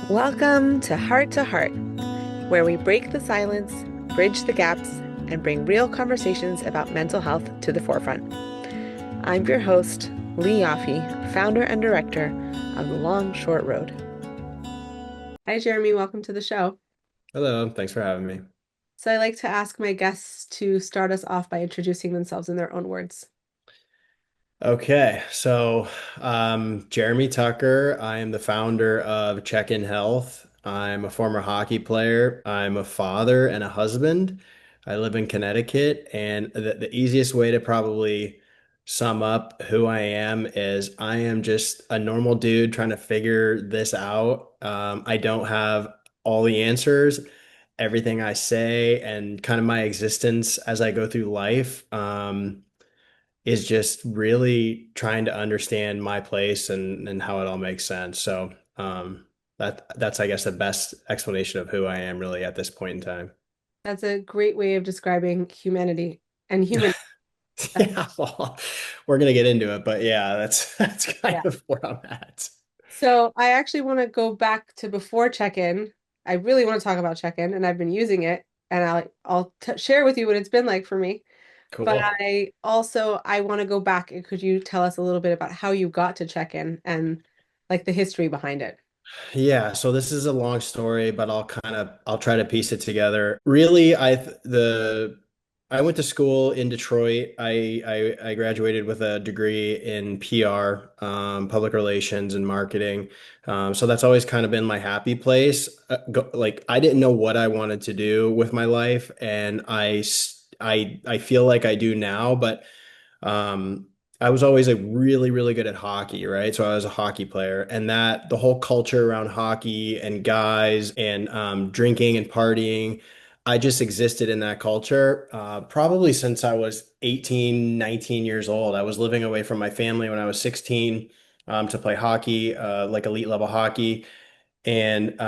Welcome to Heart, where we break the silence, bridge the gaps, and bring real conversations about mental health to the forefront. I'm your host, Lee Yaffe, founder and director of The Long Short Road. Hi, Jeremy. Welcome to the show. Hello, thanks for having me. So I like to ask my guests to start us off by introducing themselves in their own words. Okay, so Jeremy Tucker. I am the founder of Check-in Health. I'm a former hockey player. I'm a father and a husband. I live in Connecticut, and the easiest way to probably sum up who I am is I am just a normal dude trying to figure this out. I don't have all the answers. Everything I say and kind of my existence as I go through life. Is just really trying to understand my place and how it all makes sense. So that's I guess the best explanation of who I am really at this point in time. That's a great way of describing humanity and human. Yeah, well, we're gonna get into it, but yeah, that's kind Yeah. of where I'm at. So I actually want to go back to before check-in. I really want to talk about check-in, and I've been using it, and I'll t share with you what it's been like for me. But Cool. I want to go back, and could you tell us a little bit about how you got to check-in and like the history behind it? Yeah, so this is a long story, but I'll try to piece it together. Really, I went to school in Detroit. I graduated with a degree in PR, public relations and marketing. So that's always kind of been my happy place. Like I didn't know what I wanted to do with my life, and I feel like I do now, but I was always like really, really good at hockey, right? So I was a hockey player, and that the whole culture around hockey and guys and drinking and partying, I just existed in that culture probably since I was 18, 19 years old. I was living away from my family when I was 16 to play hockey, like elite level hockey. And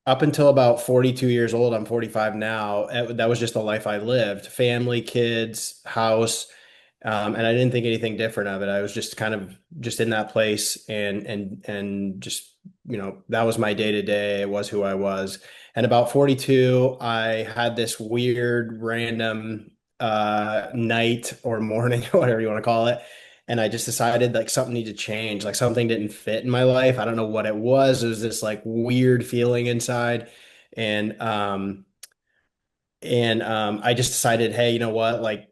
up until about 42 years old, I'm 45 now. That was just the life I lived. Family, kids, house, and I didn't think anything different of it. I was just kind of just in that place and just, that was my day to day. It was who I was. And about 42, I had this weird random night or morning, whatever you want to call it. And I just decided like something needed to change, like something didn't fit in my life. I don't know what it was. It was this like weird feeling inside. And I just decided, hey, you know what? Like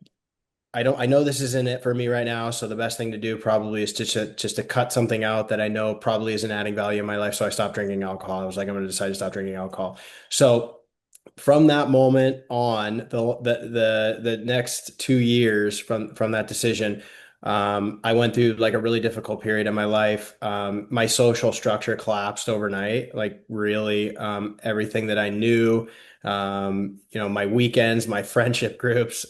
I know this isn't it for me right now. So the best thing to do probably is just to cut something out that I know probably isn't adding value in my life. So I stopped drinking alcohol. I was like, I'm going to decide to stop drinking alcohol. So from that moment on, the next 2 years from that decision, I went through like a really difficult period in my life. My social structure collapsed overnight, like really, everything that I knew, my weekends, my friendship groups,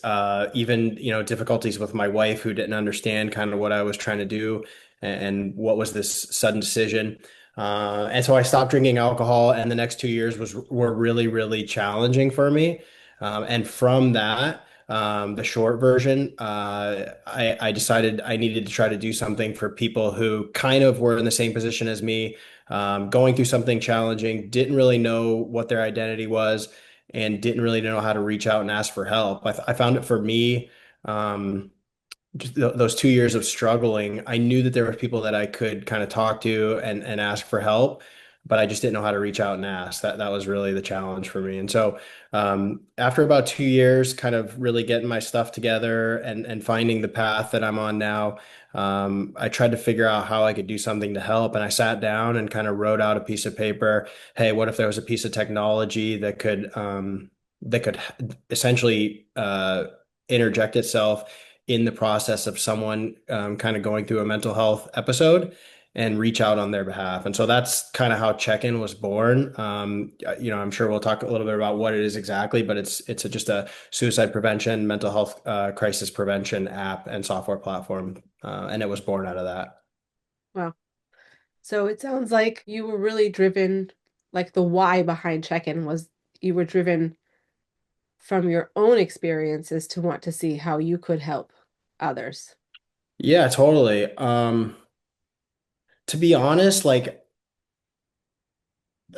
even, difficulties with my wife who didn't understand kind of what I was trying to do and what was this sudden decision. And so I stopped drinking alcohol, and the next 2 years were really, really challenging for me. And from that, the short version, I decided I needed to try to do something for people who kind of were in the same position as me, going through something challenging, didn't really know what their identity was, and didn't really know how to reach out and ask for help. I found it for me. Just those 2 years of struggling, I knew that there were people that I could kind of talk to and ask for help, but I just didn't know how to reach out and ask. That was really the challenge for me. And so after about 2 years, kind of really getting my stuff together and finding the path that I'm on now, I tried to figure out how I could do something to help. And I sat down and kind of wrote out a piece of paper. Hey, what if there was a piece of technology that could essentially interject itself in the process of someone kind of going through a mental health episode and reach out on their behalf. And so that's kind of how Check-in was born. I'm sure we'll talk a little bit about what it is exactly, but just a suicide prevention, mental health crisis prevention app and software platform, and it was born out of that. Wow. So it sounds like you were really driven, like the why behind check-in was you were driven from your own experiences to want to see how you could help others. Yeah, totally. To be honest, like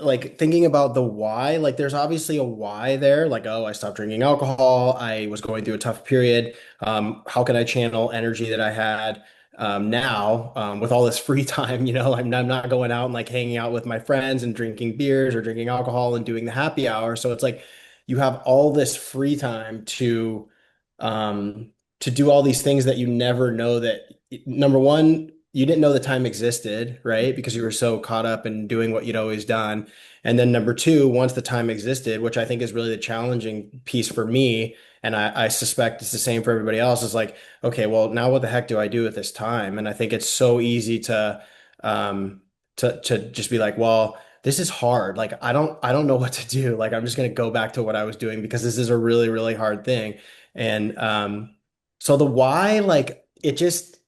like thinking about the why, like there's obviously a why there, like, oh, I stopped drinking alcohol. I was going through a tough period. How can I channel energy that I had now with all this free time? I'm not going out and like hanging out with my friends and drinking beers or drinking alcohol and doing the happy hour. So it's like you have all this free time um, to do all these things that you never know that, number one, you didn't know the time existed, right? Because you were so caught up in doing what you'd always done. And then number two, once the time existed, which I think is really the challenging piece for me, and I suspect it's the same for everybody else, is like, okay, well, now what the heck do I do with this time? And I think it's so easy um to just be like, well, this is hard. Like I don't know what to do. Like I'm just gonna go back to what I was doing because this is a really, really hard thing. And so the why, like it just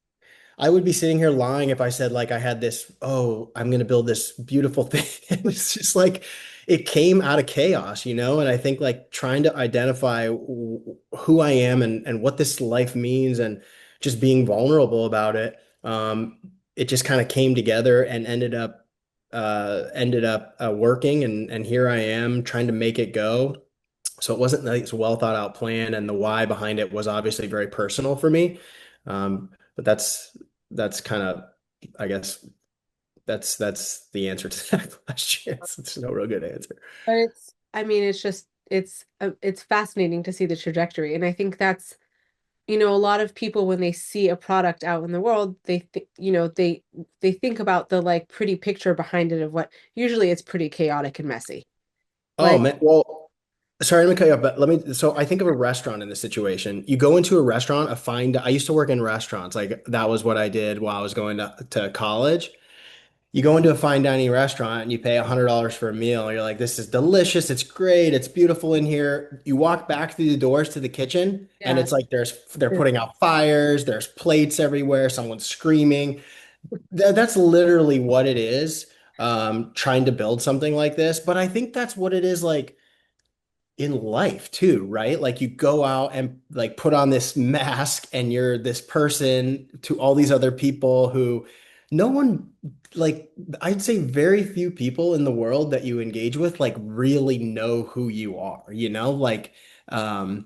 I would be sitting here lying if I said like I had this, oh, I'm gonna build this beautiful thing. It's just like it came out of chaos, And I think like trying to identify who I am and what this life means and just being vulnerable about it, it just kind of came together and ended up working and here I am trying to make it go. So it wasn't like this well thought out plan, and the why behind it was obviously very personal for me. But that's kind of, I guess that's the answer to that question. There's no real good answer. But I mean, it's fascinating to see the trajectory. And I think that's, a lot of people when they see a product out in the world, they think about the like pretty picture behind it of what usually it's pretty chaotic and messy. Oh Like, man, well, sorry, let me cut you off, but let me. So I think of a restaurant in this situation. You go into a restaurant, I used to work in restaurants, like that was what I did while I was going to college. You go into a fine dining restaurant and you pay $100 for a meal. You're like, this is delicious. It's great. It's beautiful in here. You walk back through the doors to the kitchen and yeah, it's like they're putting out fires. There's plates everywhere. Someone's screaming. That's literally what it is. Trying to build something like this. But I think that's what it is like in life too, right? Like you go out and like put on this mask and you're this person to all these other people who no one like I'd say very few people in the world that you engage with like really know who you are, Like and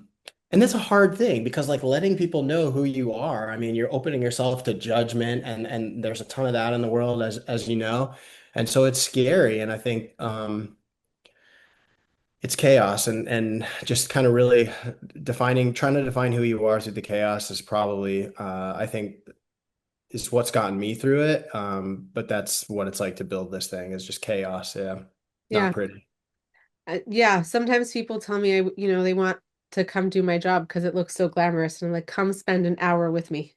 that's a hard thing because like letting people know who you are, I mean, you're opening yourself to judgment and there's a ton of that in the world as you know. And so it's scary and I think it's chaos and just kind of really trying to define who you are through the chaos is probably I think is what's gotten me through it. But that's what it's like to build this thing is just chaos. Yeah. Not yeah. pretty. Yeah, sometimes people tell me they want to come do my job because it looks so glamorous. And I'm like, come spend an hour with me.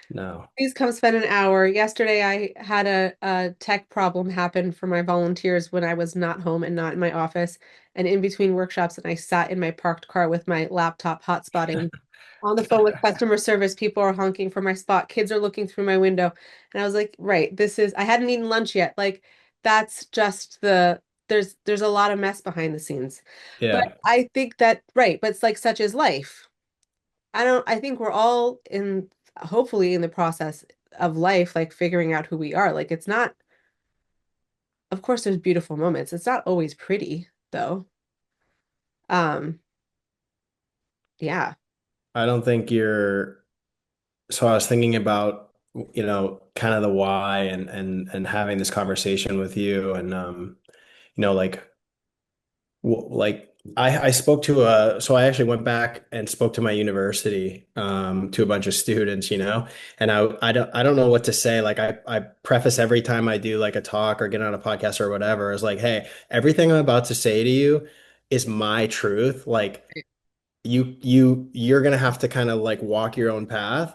No. Please come spend an hour. Yesterday, I had a tech problem happen for my volunteers when I was not home and not in my office and in between workshops. And I sat in my parked car with my laptop hotspotting on the phone with customer service. People are honking for my spot. Kids are looking through my window. And I was like, right, I hadn't eaten lunch yet. Like, that's just there's a lot of mess behind the scenes. But Yeah. I think that, right, but it's like such is life. I think we're all hopefully in the process of life, like figuring out who we are. Like it's not, of course, there's beautiful moments. It's not always pretty though. Um, yeah, I don't think you're so I was thinking about kind of the why and having this conversation with you and like like I spoke to so I actually went back and spoke to my university to a bunch of students, and I don't know what to say. Like I preface every time I do like a talk or get on a podcast or whatever is like, hey, everything I'm about to say to you is my truth. Like you're gonna have to kind of like walk your own path.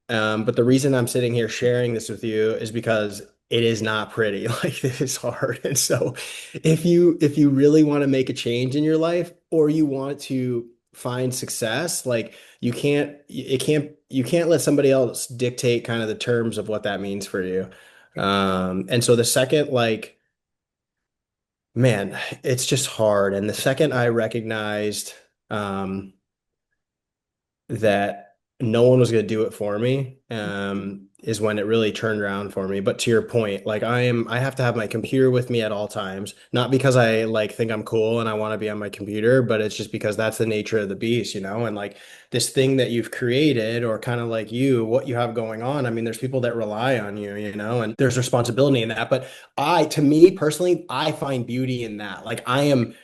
But the reason I'm sitting here sharing this with you is because it is not pretty. Like this is hard. And so if you really want to make a change in your life or you want to find success, like you can't let somebody else dictate kind of the terms of what that means for you. And so the second like man, it's just hard. And the second I recognized um that no one was going to do it for me. is when it really turned around for me. But to your point, like I have to have my computer with me at all times, not because I like think I'm cool and I want to be on my computer, but it's just because that's the nature of the beast, you know? And like this thing that you've created or kind of like what you have going on. I mean, there's people that rely on you, you know, and there's responsibility in that. But to me personally, I find beauty in that. Like I am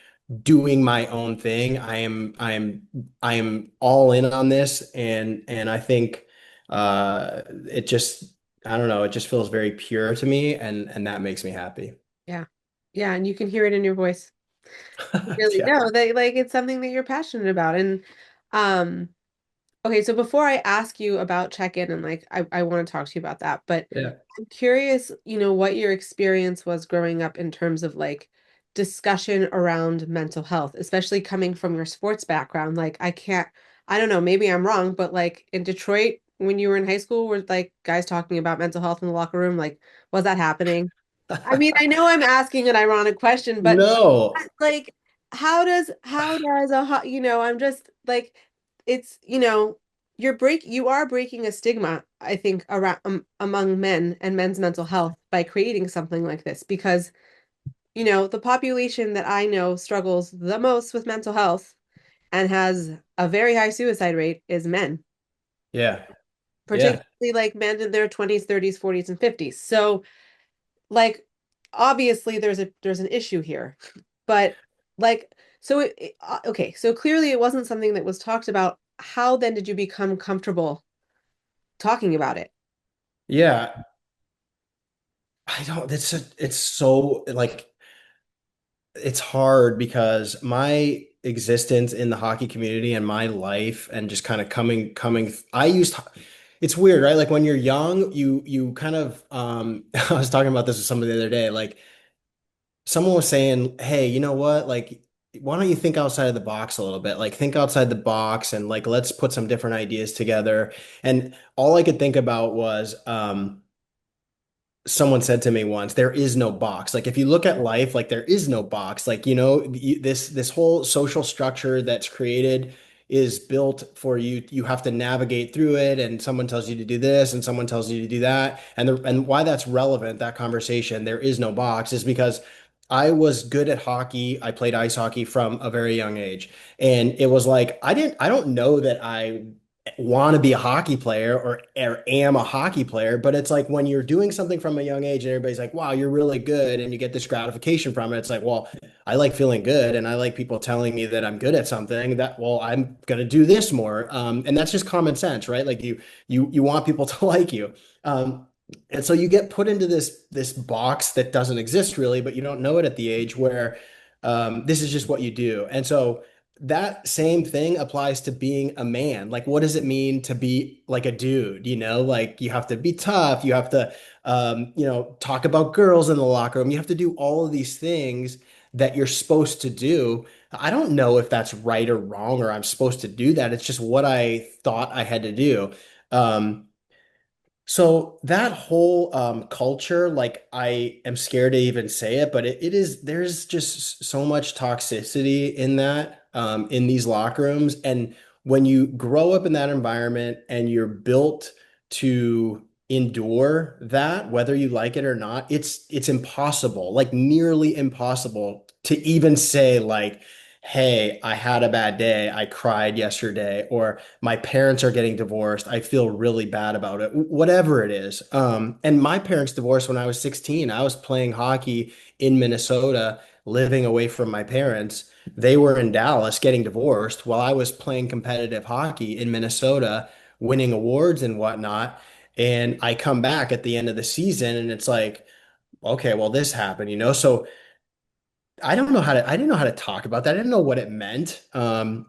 doing my own thing. I am all in on this and I think it just I don't know, it just feels very pure to me and that makes me happy. Yeah. Yeah, and you can hear it in your voice. Really, Yeah. no, they like it's something that you're passionate about. And um okay, so before I ask you about check-in and like I want to talk to you about that, but Yeah. I'm curious, what your experience was growing up in terms of like discussion around mental health, especially coming from your sports background. Like I don't know, maybe I'm wrong, but like in Detroit when you were in high school, were like guys talking about mental health in the locker room? Like, was that happening? I mean, I know I'm asking an ironic question, but No. like how does I'm just like it's you are breaking a stigma, I think, around among men and men's mental health by creating something like this because the population that I know struggles the most with mental health and has a very high suicide rate is men, Yeah. Yeah. particularly like men in their 20s, 30s, 40s, and 50s. So like obviously there's an issue here. But like, so okay, so clearly it wasn't something that was talked about. How then did you become comfortable talking about it? Yeah. I don't it's so like it's hard because my existence in the hockey community and my life and just kind of coming I used it's weird, right? Like when you're young, you kind of I was talking about this with somebody the other day, like someone was saying, "Hey, you know what? Like why don't you think outside of the box a little bit? Like think outside the box and like let's put some different ideas together." And all I could think about was someone said to me once, there is no box. Like if you look at life, like there is no box. Like, this whole social structure that's created is built for you. You have to navigate through it, and someone tells you to do this, and someone tells you to do that. And why that's relevant, that conversation, there is no box, is because I was good at hockey. I played ice hockey from a very young age. And it was like I don't know that I want to be a hockey player or am a hockey player, but it's like when you're doing something from a young age and everybody's like, wow, you're really good, and you get this gratification from it. It's like, well, I like feeling good and I like people telling me that I'm good at something that, well, I'm gonna do this more. And that's just common sense, right? Like you want people to like you. And so you get put into this box that doesn't exist really, but you don't know it at the age where this is just what you do. And so that same thing applies to being a man. Like, what does it mean to be like a dude? Like you have to be tough. You have to, talk about girls in the locker room. You have to do all of these things that you're supposed to do. I don't know if that's right or wrong, or I'm supposed to do that. It's just what I thought I had to do. Um, so that whole culture, like I am scared to even say it, but it is there's just so much toxicity in that in these locker rooms. And when you grow up in that environment and you're built to endure that, whether you like it or not, it's impossible, like nearly impossible to even say like, hey, I had a bad day. I cried yesterday, or my parents are getting divorced. I feel really bad about it. Whatever it is. And my parents divorced when I was 16. I was playing hockey in Minnesota, living away from my parents. They were in Dallas getting divorced while I was playing competitive hockey in Minnesota, winning awards and whatnot. And I come back at the end of the season and it's like, okay, well, this happened, you know? So I didn't know how to talk about that. I didn't know what it meant. And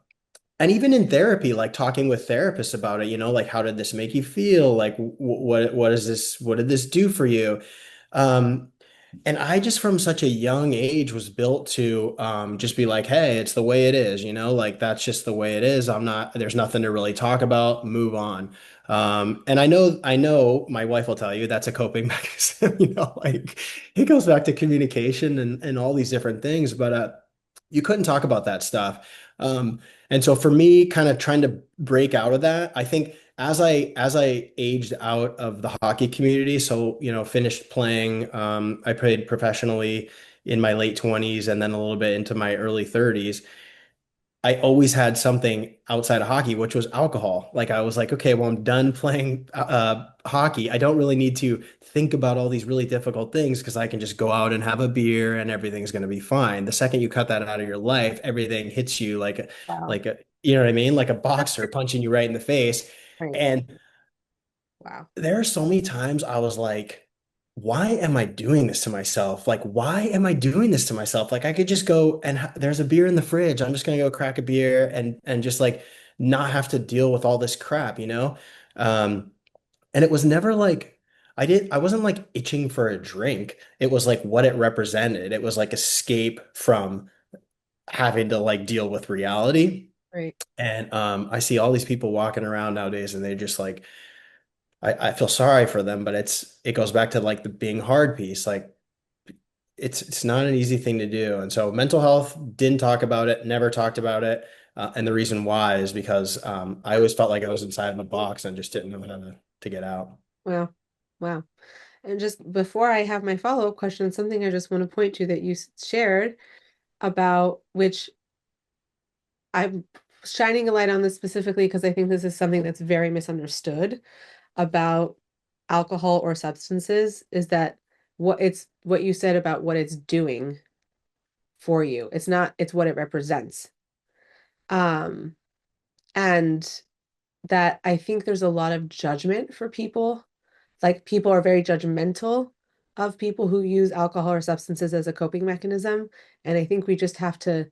even in therapy, like talking with therapists about it, like how did this make you feel? Like what did this do for you? Um, and I just from such a young age was built to just be like, hey, it's the way it is, like that's just the way it is. There's nothing to really talk about, move on. And I know my wife will tell you that's a coping mechanism, like it goes back to communication and all these different things, but you couldn't talk about that stuff. And so for me, kind of trying to break out of that, I think as I aged out of the hockey community, so finished playing. I played professionally in my late 20s and then a little bit into my early 30s. I always had something outside of hockey, which was alcohol. Like I was like, okay, well, I'm done playing hockey. I don't really need to think about all these really difficult things because I can just go out and have a beer and everything's going to be fine. The second you cut that out of your life, everything hits you Wow. like a, what I mean? Like a boxer punching you right in the face. Right. And Wow. there are so many times I was like, why am I doing this to myself? Like, why am I doing this to myself? Like, I could just go and there's a beer in the fridge. I'm just gonna go crack a beer and just like not have to deal with all this crap, you know? Um, and it was never like I wasn't like itching for a drink. It was like what it represented. It was like escape from having to like deal with reality. Right. And I see all these people walking around nowadays and they just like I feel sorry for them, but it goes back to like the being hard piece. Like it's not an easy thing to do. And so mental health didn't talk about it, never talked about it. And the reason why is because I always felt like I was inside of a box and just didn't know how to get out. Wow. Wow. And just before I have my follow-up question, something I just want to point to that you shared about which I'm shining a light on this specifically because I think this is something that's very misunderstood about alcohol or substances is that what you said about what it's doing for you. It's not, it's what it represents. Um, and that I think there's a lot of judgment for people. Like people are very judgmental of people who use alcohol or substances as a coping mechanism. And I think we just have to,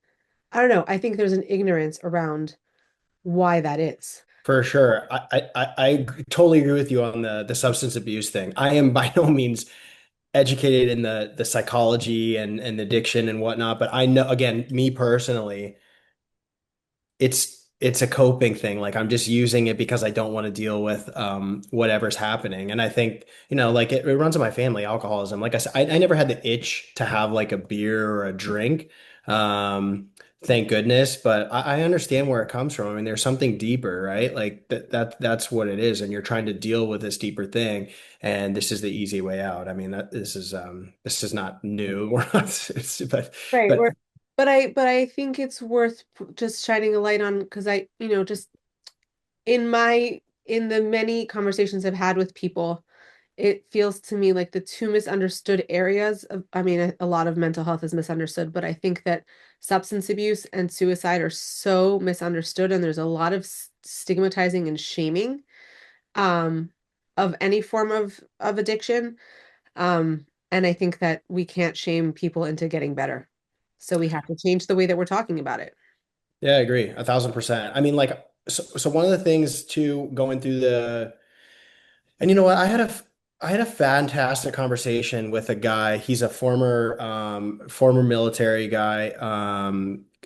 I don't know, I think there's an ignorance around why that is. For sure. I totally agree with you on the substance abuse thing. I am by no means educated in the psychology and addiction and whatnot, but I know, again, me personally, it's a coping thing. Like I'm just using it because I don't want to deal with whatever's happening. And I think, like it runs in my family, alcoholism. Like I said, I never had the itch to have like a beer or a drink. Um, thank goodness. But I understand where it comes from. I mean, there's something deeper, right? Like that's what it is. And you're trying to deal with this deeper thing. And this is the easy way out. I mean, this is not new. We're not, Right. but But I think it's worth just shining a light on because just in the many conversations I've had with people, it feels to me like the two misunderstood areas of, I mean, a lot of mental health is misunderstood, but I think that substance abuse and suicide are so misunderstood, and there's a lot of stigmatizing and shaming um of any form of addiction. And I think that we can't shame people into getting better. So we have to change the way that we're talking about it. yeah, I agree, 1,000%. I mean, like, so one of the things too, going through and you know what, I had a fantastic conversation with a guy. He's a former military guy,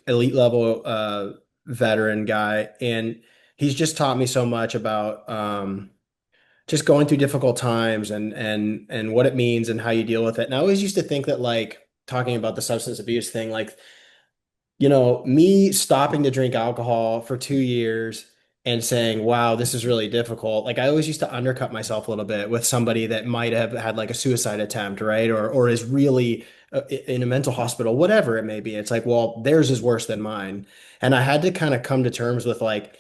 elite level veteran guy, and he's just taught me so much about just going through difficult times and what it means and how you deal with it. And I always used to think that like talking about the substance abuse thing, like me stopping to drink alcohol for 2 years and saying, wow, this is really difficult. Like I always used to undercut myself a little bit with somebody that might have had like a suicide attempt, right? Or is really in a mental hospital, whatever it may be. It's like, well, theirs is worse than mine. And I had to kind of come to terms with like,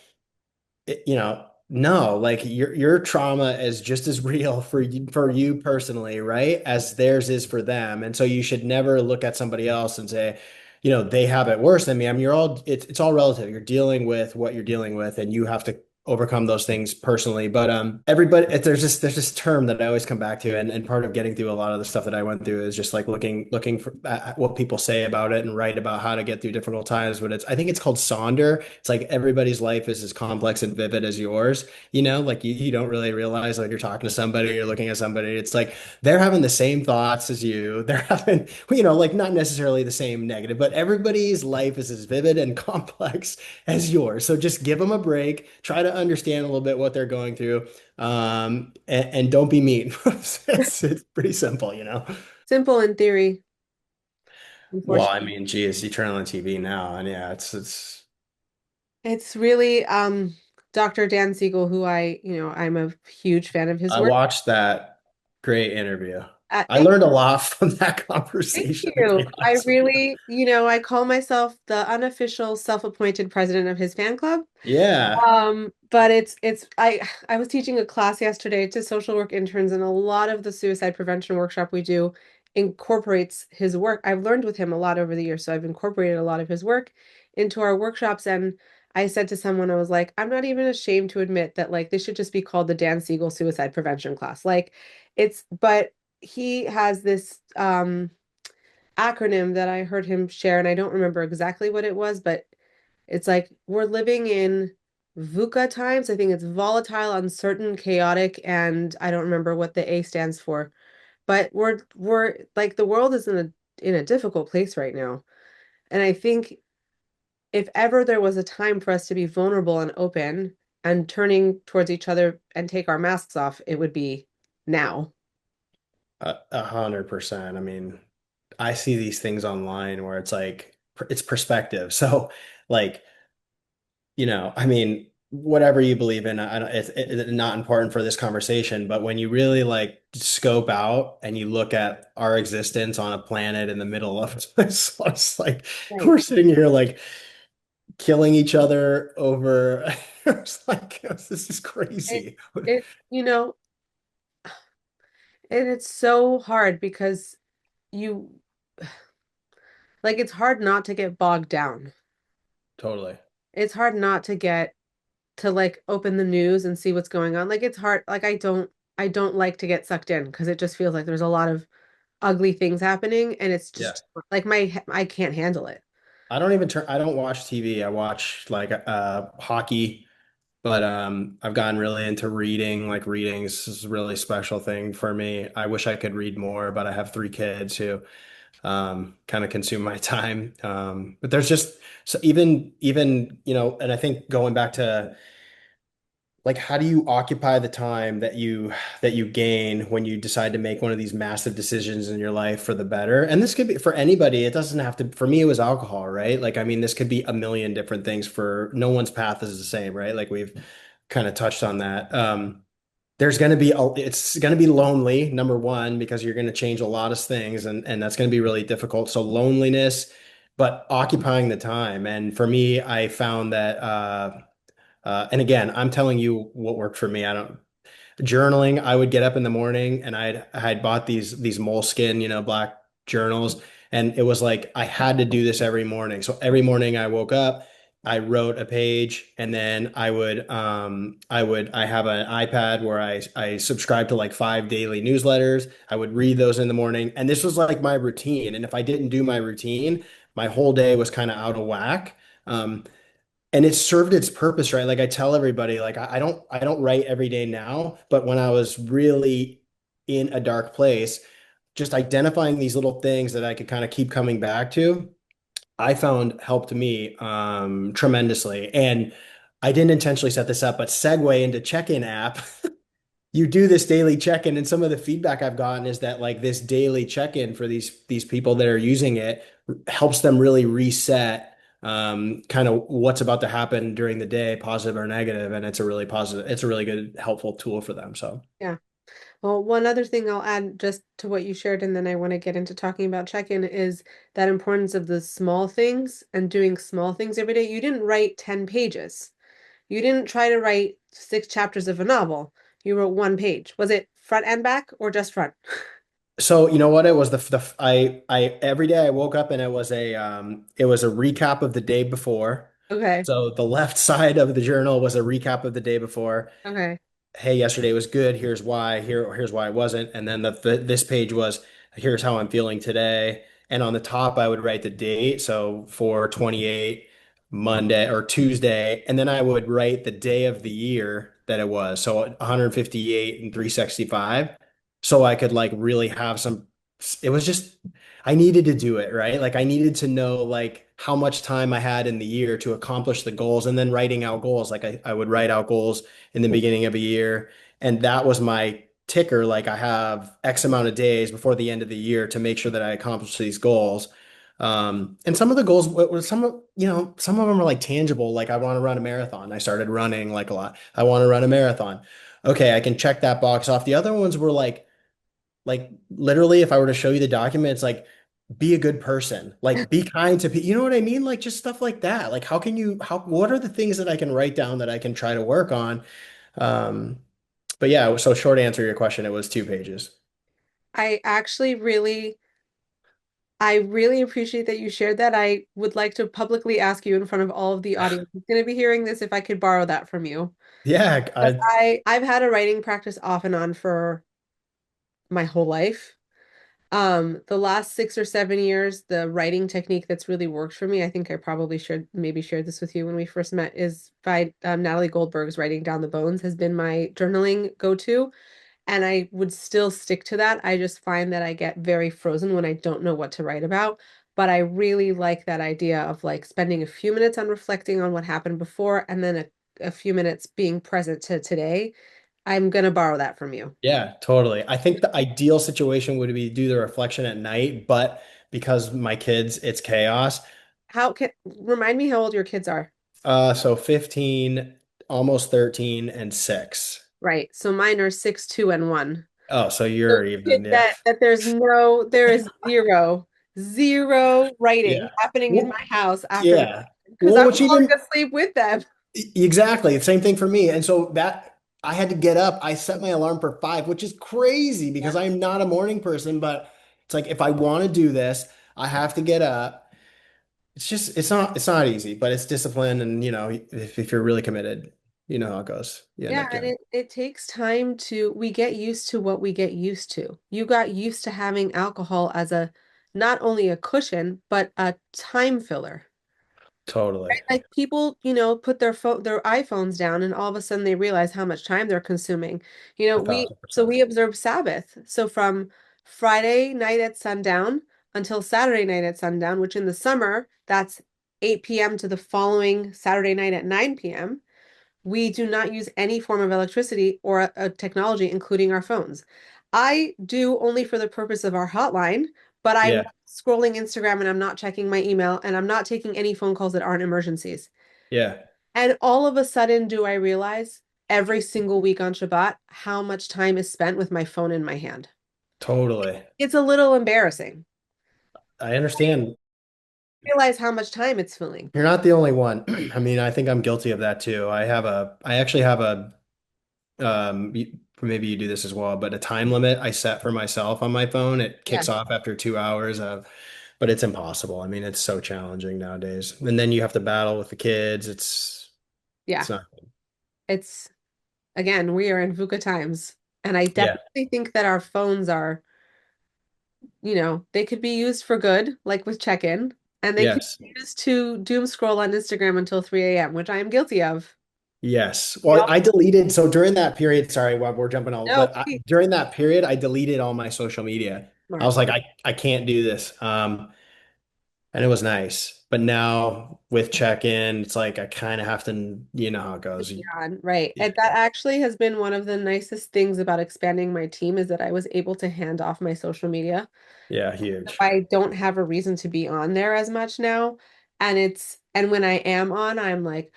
no, like your trauma is just as real for you personally, right? As theirs is for them. And so you should never look at somebody else and say, they have it worse than me. I mean, it's all relative. You're dealing with what you're dealing with, and you have to overcome those things personally. But everybody, there's this term that I always come back to, and part of getting through a lot of the stuff that I went through is just like looking for at what people say about it and write about how to get through difficult times. But I think it's called Sonder. It's like everybody's life is as complex and vivid as yours. Like you don't really realize when you're talking to somebody, you're looking at somebody. It's like they're having the same thoughts as you. They're having, like not necessarily the same negative, but everybody's life is as vivid and complex as yours. So just give them a break. Try to understand a little bit what they're going through, and don't be mean. It's pretty simple. Simple in theory, Well, unfortunately. I mean, geez, you turn on the TV now, and yeah, it's It's really Dr. Dan Siegel, who I'm a huge fan of his I work. watched that great interview. I Thank learned a lot from that Thank conversation, to you. be I honest with you. really, I call myself the unofficial self-appointed president of his fan club. Yeah. But I was teaching a class yesterday to social work interns, and a lot of the suicide prevention workshop we do incorporates his work. I've learned with him a lot over the years, so I've incorporated a lot of his work into our workshops. And I said to someone, I was like, I'm not even ashamed to admit that like this should just be called the Dan Siegel suicide prevention class. But he has this acronym that I heard him share, and I don't remember exactly what it was, but it's like we're living in VUCA times. I think it's volatile, uncertain, chaotic, and I don't remember what the A stands for. But we're like the world is in a difficult place right now. And I think if ever there was a time for us to be vulnerable and open and turning towards each other and take our masks off, it would be now. 100%. I mean, I see these things online where it's like it's perspective. So, like, I mean, whatever you believe in, I don't, it's not important for this conversation, but when you really like scope out and you look at our existence on a planet in the middle of this, it's like Right. we're sitting here like killing each other over. It's like this is It crazy. it you know, and it's so hard because you like it's hard not to get bogged down. Totally. It's hard not to get to like open the news and see what's going on. Like it's hard. Like I don't like to get sucked in because it just feels like there's a lot of ugly things happening and it's Yeah. just like I can't handle it. I don't watch TV. I watch like hockey. But I've gotten really into reading. Like reading is a really special thing for me. I wish I could read more, but I have three kids who kind of consume my time. But there's just so even and I think going back to like how do you occupy the time that you gain when you decide to make one of these massive decisions in your life for the better? And this could be for anybody. It doesn't have to, for me, it was alcohol, right? Like, I mean, this could be a million different things for no one's path is the same, right? Like we've kind of touched on that. It's going to be lonely, number one, because you're going to change a lot of things and that's going to be really difficult. So loneliness, but occupying the time. And for me, I found that, and again, I'm telling you what worked for me. I don't journaling. I would get up in the morning and I had bought these moleskin, black journals, and it was like I had to do this every morning. So every morning I woke up, I wrote a page, and then I have an iPad where I subscribe to like 5 daily newsletters. I would read those in the morning, and this was like my routine. And if I didn't do my routine, my whole day was kind of out of whack. And it served its purpose, right? Like I tell everybody, like I don't write every day now, but when I was really in a dark place, just identifying these little things that I could kind of keep coming back to, I found helped me tremendously. And I didn't intentionally set this up, but segue into check-in app. You do this daily check-in, and some of the feedback I've gotten is that like this daily check-in for these people that are using it helps them really reset kind of what's about to happen during the day, positive or negative, and it's a really good helpful tool for them. So Yeah. Well, one other thing I'll add just to what you shared, and then I want to get into talking about check-in, is that importance of the small things and doing small things every day. You didn't write 10 pages. You didn't try to write 6 chapters of a novel. You wrote 1 page. Was it front and back or just front? so you know what, it was I every day I woke up and it was a recap of the day before. Okay. So the left side of the journal was a recap of the day before. Okay. Hey, yesterday was good. Here's why. Here's why it wasn't. And then this page was here's how I'm feeling today. And on the top, I would write the date. So for 28 Monday or Tuesday. And then I would write the day of the year that it was. So 158 and 365. So I could like really have some, it was just, I needed to do it, right? Like I needed to know like how much time I had in the year to accomplish the goals and then writing out goals. Like I would write out goals in the beginning of a year. And that was my ticker. Like I have X amount of days before the end of the year to make sure that I accomplish these goals. And some of the goals, some of, some of them are like tangible. Like I want to run a marathon. I started running like a lot. I want to run a marathon. Okay, I can check that box off. The other ones were like literally, if I were to show you the document, it's like, be a good person, like be kind to people. You know what I mean? Like just stuff like that. Like what are the things that I can write down that I can try to work on? Um, but yeah, so short answer to your question, it was 2 pages. I actually I really appreciate that you shared that. I would like to publicly ask you in front of all of the audience who's going to be hearing this if I could borrow that from you. Yeah, Because I've had a writing practice off and on for my whole life. The last 6 or 7 years, the writing technique that's really worked for me, I think I probably should maybe shared this with you when we first met, is by Natalie Goldberg's Writing Down the Bones has been my journaling go-to. And I would still stick to that. I just find that I get very frozen when I don't know what to write about. But I really like that idea of like spending a few minutes on reflecting on what happened before and then a few minutes being present to today. I'm gonna borrow that from you. yeah, totally. I think the ideal situation would be do the reflection at night, but because my kids, it's chaos. How can remind me how old your kids are? So 15, almost 13, and 6. Right. So mine are 6, 2, and 1. Oh, so So you're even, yeah. that there is zero writing Yeah. happening in Well, my house after yeah. because Well, I'm what's falling even asleep with them. exactly same thing for me. And so that I had to get up. I set my alarm for 5, which is crazy because I'm not a morning person, but it's like if I want to do this, I have to get up. It's not easy, but it's discipline and if you're really committed, you know how it goes. You end Yeah, up and doing it takes time to we get used to what we get used to. You got used to having alcohol as a not only a cushion, but a time filler. it. Totally. Like people, put their iPhones down and all of a sudden they realize how much time they're consuming. A We thousand so percent. we observe Sabbath. So from Friday night at sundown until Saturday night at sundown, which in the summer, that's 8 p.m. to the following Saturday night at 9 p.m. We do not use any form of electricity or a technology, including our phones. I do only for the purpose of our hotline, but I'm Yeah. not scrolling Instagram and I'm not checking my email and I'm not taking any phone calls that aren't emergencies. Yeah. And all of a sudden, do I realize every single week on Shabbat how much time is spent with my phone in my hand? Totally. It's a little embarrassing. I understand. Realize how much time it's filling. You're not the only one. I mean, I think I'm guilty of that too. I actually have maybe you do this as well, but a time limit I set for myself on my phone. It Yeah. kicks off after 2 hours but it's impossible. I mean, it's so challenging nowadays. And then you have to battle with the kids. It's Yeah. not, It's again, we are in VUCA times. And I yeah. definitely think that our phones are they could be used for good, like with check-in, and they could Yes. be used to doom scroll on Instagram until 3 a.m., which I am guilty of. Yes. We Well, all I deleted, so during that period, sorry, we're jumping all, know, but please. during that period, I deleted all my social media. I Smart. was like, I can't do this. And it was nice. But now with check-in, it's like I kind of have to, you know how it goes. Beyond, right. Yeah, And that actually has been one of the nicest things about expanding my team is that I was able to hand off my social media. yeah, huge. I don't have a reason to be on there as much now. And when I am on, I'm like,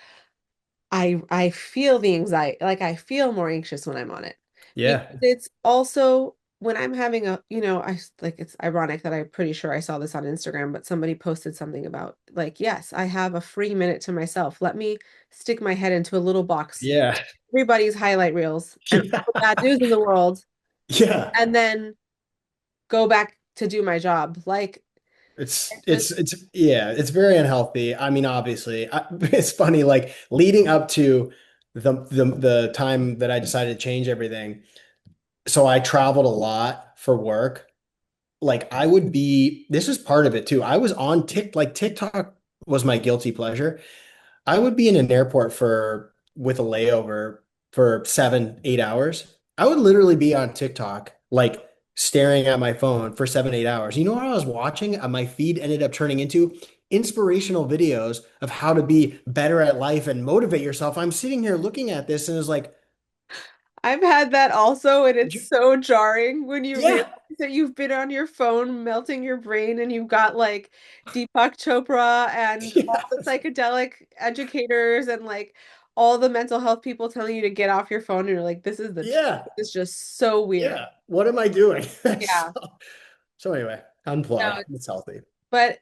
I feel the anxiety, like I feel more anxious when I'm on it. Because Yeah. it's also when I'm having it's ironic that I'm pretty sure I saw this on Instagram, but somebody posted something about like, yes, I have a free minute to myself. Let me stick my head into a little box, Yeah. everybody's highlight reels and all the Yeah. bad news in the world, Yeah. and then go back to do my job. Like It's it's just it's it's yeah, it's very unhealthy. I mean, obviously, it's funny like leading up to the time that I decided to change everything. So I traveled a lot for work. Like I would be, this is part of it too. I was on TikTok was my guilty pleasure. I would be in an airport with a layover for 7, 8 hours. I would literally be on TikTok, like staring at my phone for 7, 8 hours. You know what I was watching? My feed ended up turning into inspirational videos of how to be better at life and motivate yourself. I'm sitting here looking at this and it's like, I've had that also, and it's so jarring when you realize Yeah. that you've been on your phone melting your brain and you've got like Deepak Chopra and all Yeah. the psychedelic educators and like all the mental health people telling you to get off your phone, and you're like, this is the truth. Yeah. It's just so weird. Yeah. What am I doing? Yeah. So anyway, No, unplug. It's healthy. but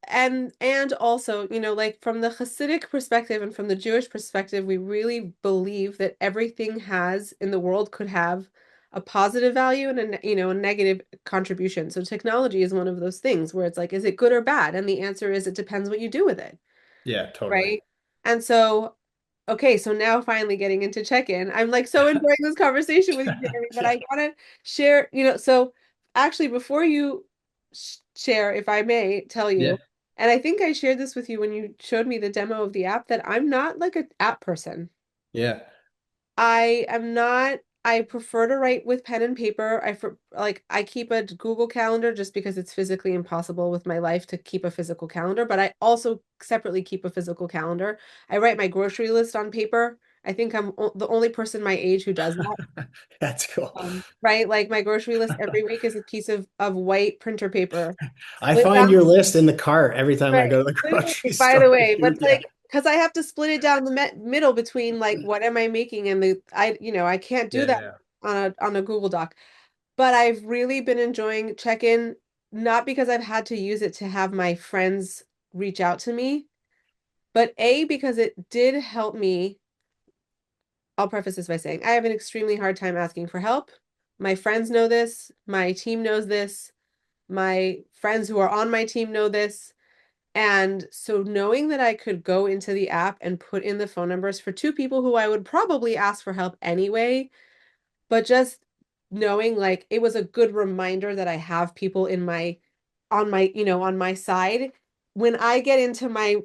and also, like from the Hasidic perspective and from the Jewish perspective, we really believe that everything has in the world could have a positive value and a negative contribution. So technology is one of those things where it's like, is it good or bad? And the answer is it depends what you do with it, Yeah, totally. right? And so okay, so now finally getting into check-in. I'm like so enjoying this conversation with you, Jeremy, but I Yeah. want to share, so actually before you share, if I may tell Yeah. you, and I think I shared this with you when you showed me the demo of the app, that I'm not like an app person. Yeah. I am not, I prefer to write with pen and paper. I keep a Google Calendar just because it's physically impossible with my life to keep a physical calendar, but I also separately keep a physical calendar. I write my grocery list on paper. I think I'm the only person my age who does that. That's cool. Right? Like my grocery list every week is a piece of white printer paper. I Split find down, your list in the cart every time I right. go to the grocery Literally, by the store. way, but Yeah. like, because I have to split it down the middle between like what am I making and I can't do Yeah. that Yeah. on a Google Doc. But I've really been enjoying check-in, not because I've had to use it to have my friends reach out to me, but A, because it did help me. I'll preface this by saying I have an extremely hard time asking for help. My friends know this, my team knows this, my friends who are on my team know this. And so knowing that I could go into the app and put in the phone numbers for two people who I would probably ask for help anyway, but just knowing like it was a good reminder that I have people on my side. When I get into my,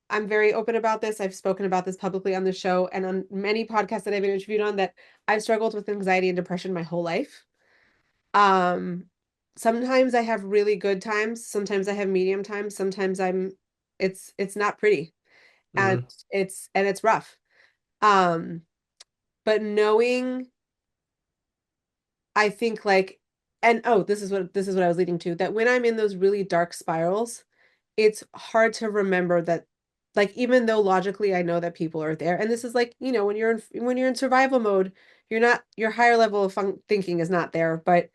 I'm very open about this. I've spoken about this publicly on the show and on many podcasts that I've been interviewed on, that I've struggled with anxiety and depression my whole life. Um, Sometimes I have really good times, sometimes I have medium times, sometimes it's not pretty, and Hmm. it's rough. Um, but knowing, I think like, and oh, this is what I was leading to, that when I'm in those really dark spirals, it's hard to remember that, like, even though logically I know that people are there, and this is like, when you're in survival mode, your higher level of thinking is not there, but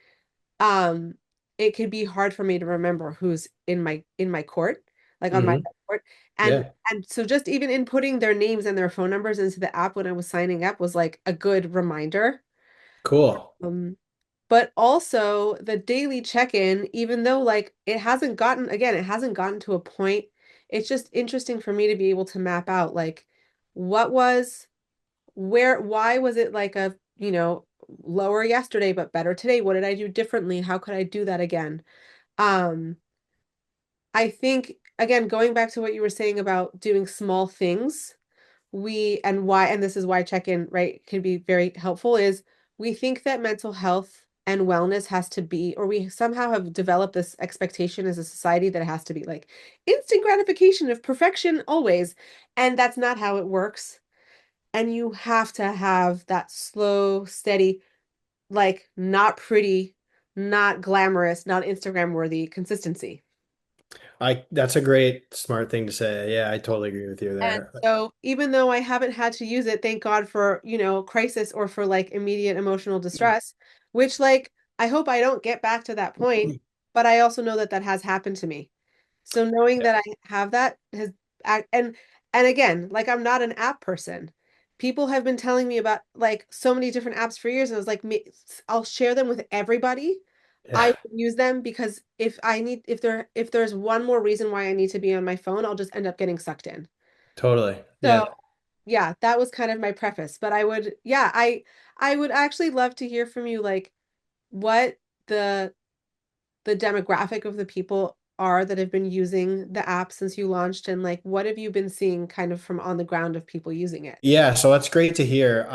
um it could be hard for me to remember who's in my court, like on my Hmm. court. and Yeah. and so just even inputting their names and their phone numbers into the app when I was signing up was like a good reminder. Cool. But also the daily check-in, even though like it hasn't gotten to a point, it's just interesting for me to be able to map out like what was why was it like a, lower yesterday but better today? What did I do differently? How could I do that again? Um, I think again, going back to what you were saying about doing small things, and this is why check-in, right, can be very helpful, is we think that mental health and wellness has to be, or we somehow have developed this expectation as a society that it has to be like instant gratification of perfection always, and that's not how it works. And you have to have that slow, steady, like not pretty, not glamorous, not Instagram worthy consistency. That's a great smart thing to say. Yeah, I totally agree with you And there. so even though I haven't had to use it, thank God for, crisis or for like immediate emotional distress, which like I hope I don't get back to that point, but I also know that that has happened to me. So knowing Yeah, that I have that has and again, like I'm not an app person. People have been telling me about like so many different apps for years, and I was like, I'll share them with everybody. I yeah, will use them because if there's one more reason why I need to be on my phone, I'll just end up getting sucked in. totally. So Yeah. yeah, that was kind of my preface. But I would actually love to hear from you, like what the the demographic of the people are that have been using the app since you launched, and like what have you been seeing kind of from on the ground of people using it? Yeah, so that's great to hear.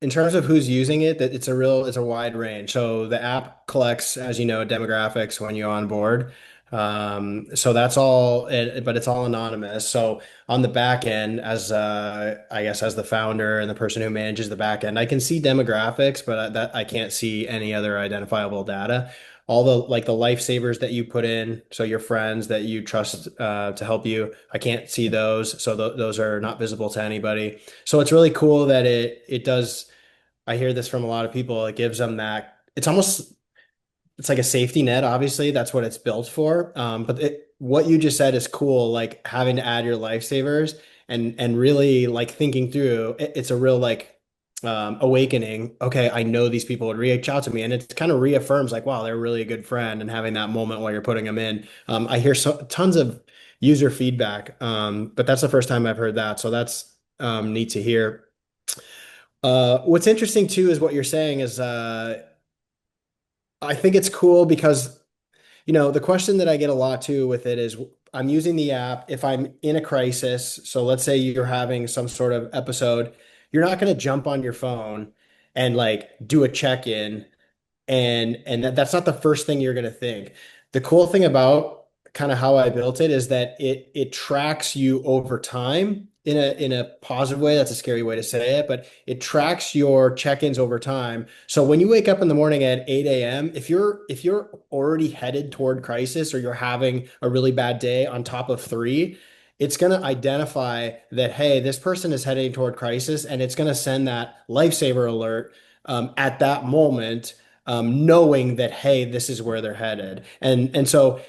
In terms of who's using it, that it's a wide range. So the app collects, as you know, demographics when you onboard. So that's all, but it's all anonymous. So on the back end, as I guess as the founder and the person who manages the back end, I can see demographics, but that I can't see any other identifiable data. All the like the lifesavers that you put in, so your friends that you trust to help you, I can't see those. So those are not visible to anybody. So it's really cool that it does. I hear this from a lot of people. It gives them that. It's like a safety net, obviously. That's what it's built for. What you just said is cool, like having to add your lifesavers and really like thinking through it's a real like awakening. Okay, I know these people would reach out to me, and it kind of reaffirms like, wow, they're really a good friend, and having that moment while you're putting them in. I hear tons of user feedback, but that's the first time I've heard that, so that's neat to hear. What's interesting too is what you're saying is I think it's cool because the question that I get a lot too with it is I'm using the app if I'm in a crisis. So let's say you're having some sort of episode, you're not going to jump on your phone and like do a check-in and that's not the first thing you're going to think. The cool thing about kind of how I built it is that it tracks you over time in a positive way. That's a scary way to say it, but it tracks your check-ins over time. So when you wake up in the morning at 8 a.m., if you're already headed toward crisis or you're having a really bad day on top of three, it's going to identify that, hey, this person is heading toward crisis, and it's going to send that lifesaver alert at that moment, knowing that, hey, this is where they're headed. And so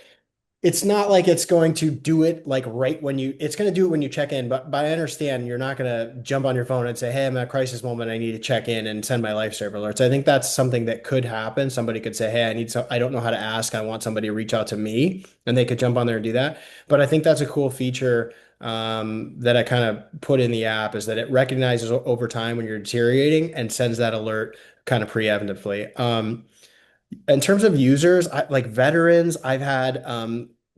it's not like it's going to do it like right when it's going to do it when you check in, but I understand you're not going to jump on your phone and say, hey, I'm at a crisis moment. I need to check in and send my lifesaver alerts. I think that's something that could happen. Somebody could say, hey, I don't know how to ask. I want somebody to reach out to me, and they could jump on there and do that. But I think that's a cool feature that I kind of put in the app, is that it recognizes over time when you're deteriorating and sends that alert kind of preemptively. In terms of users, like veterans, I've had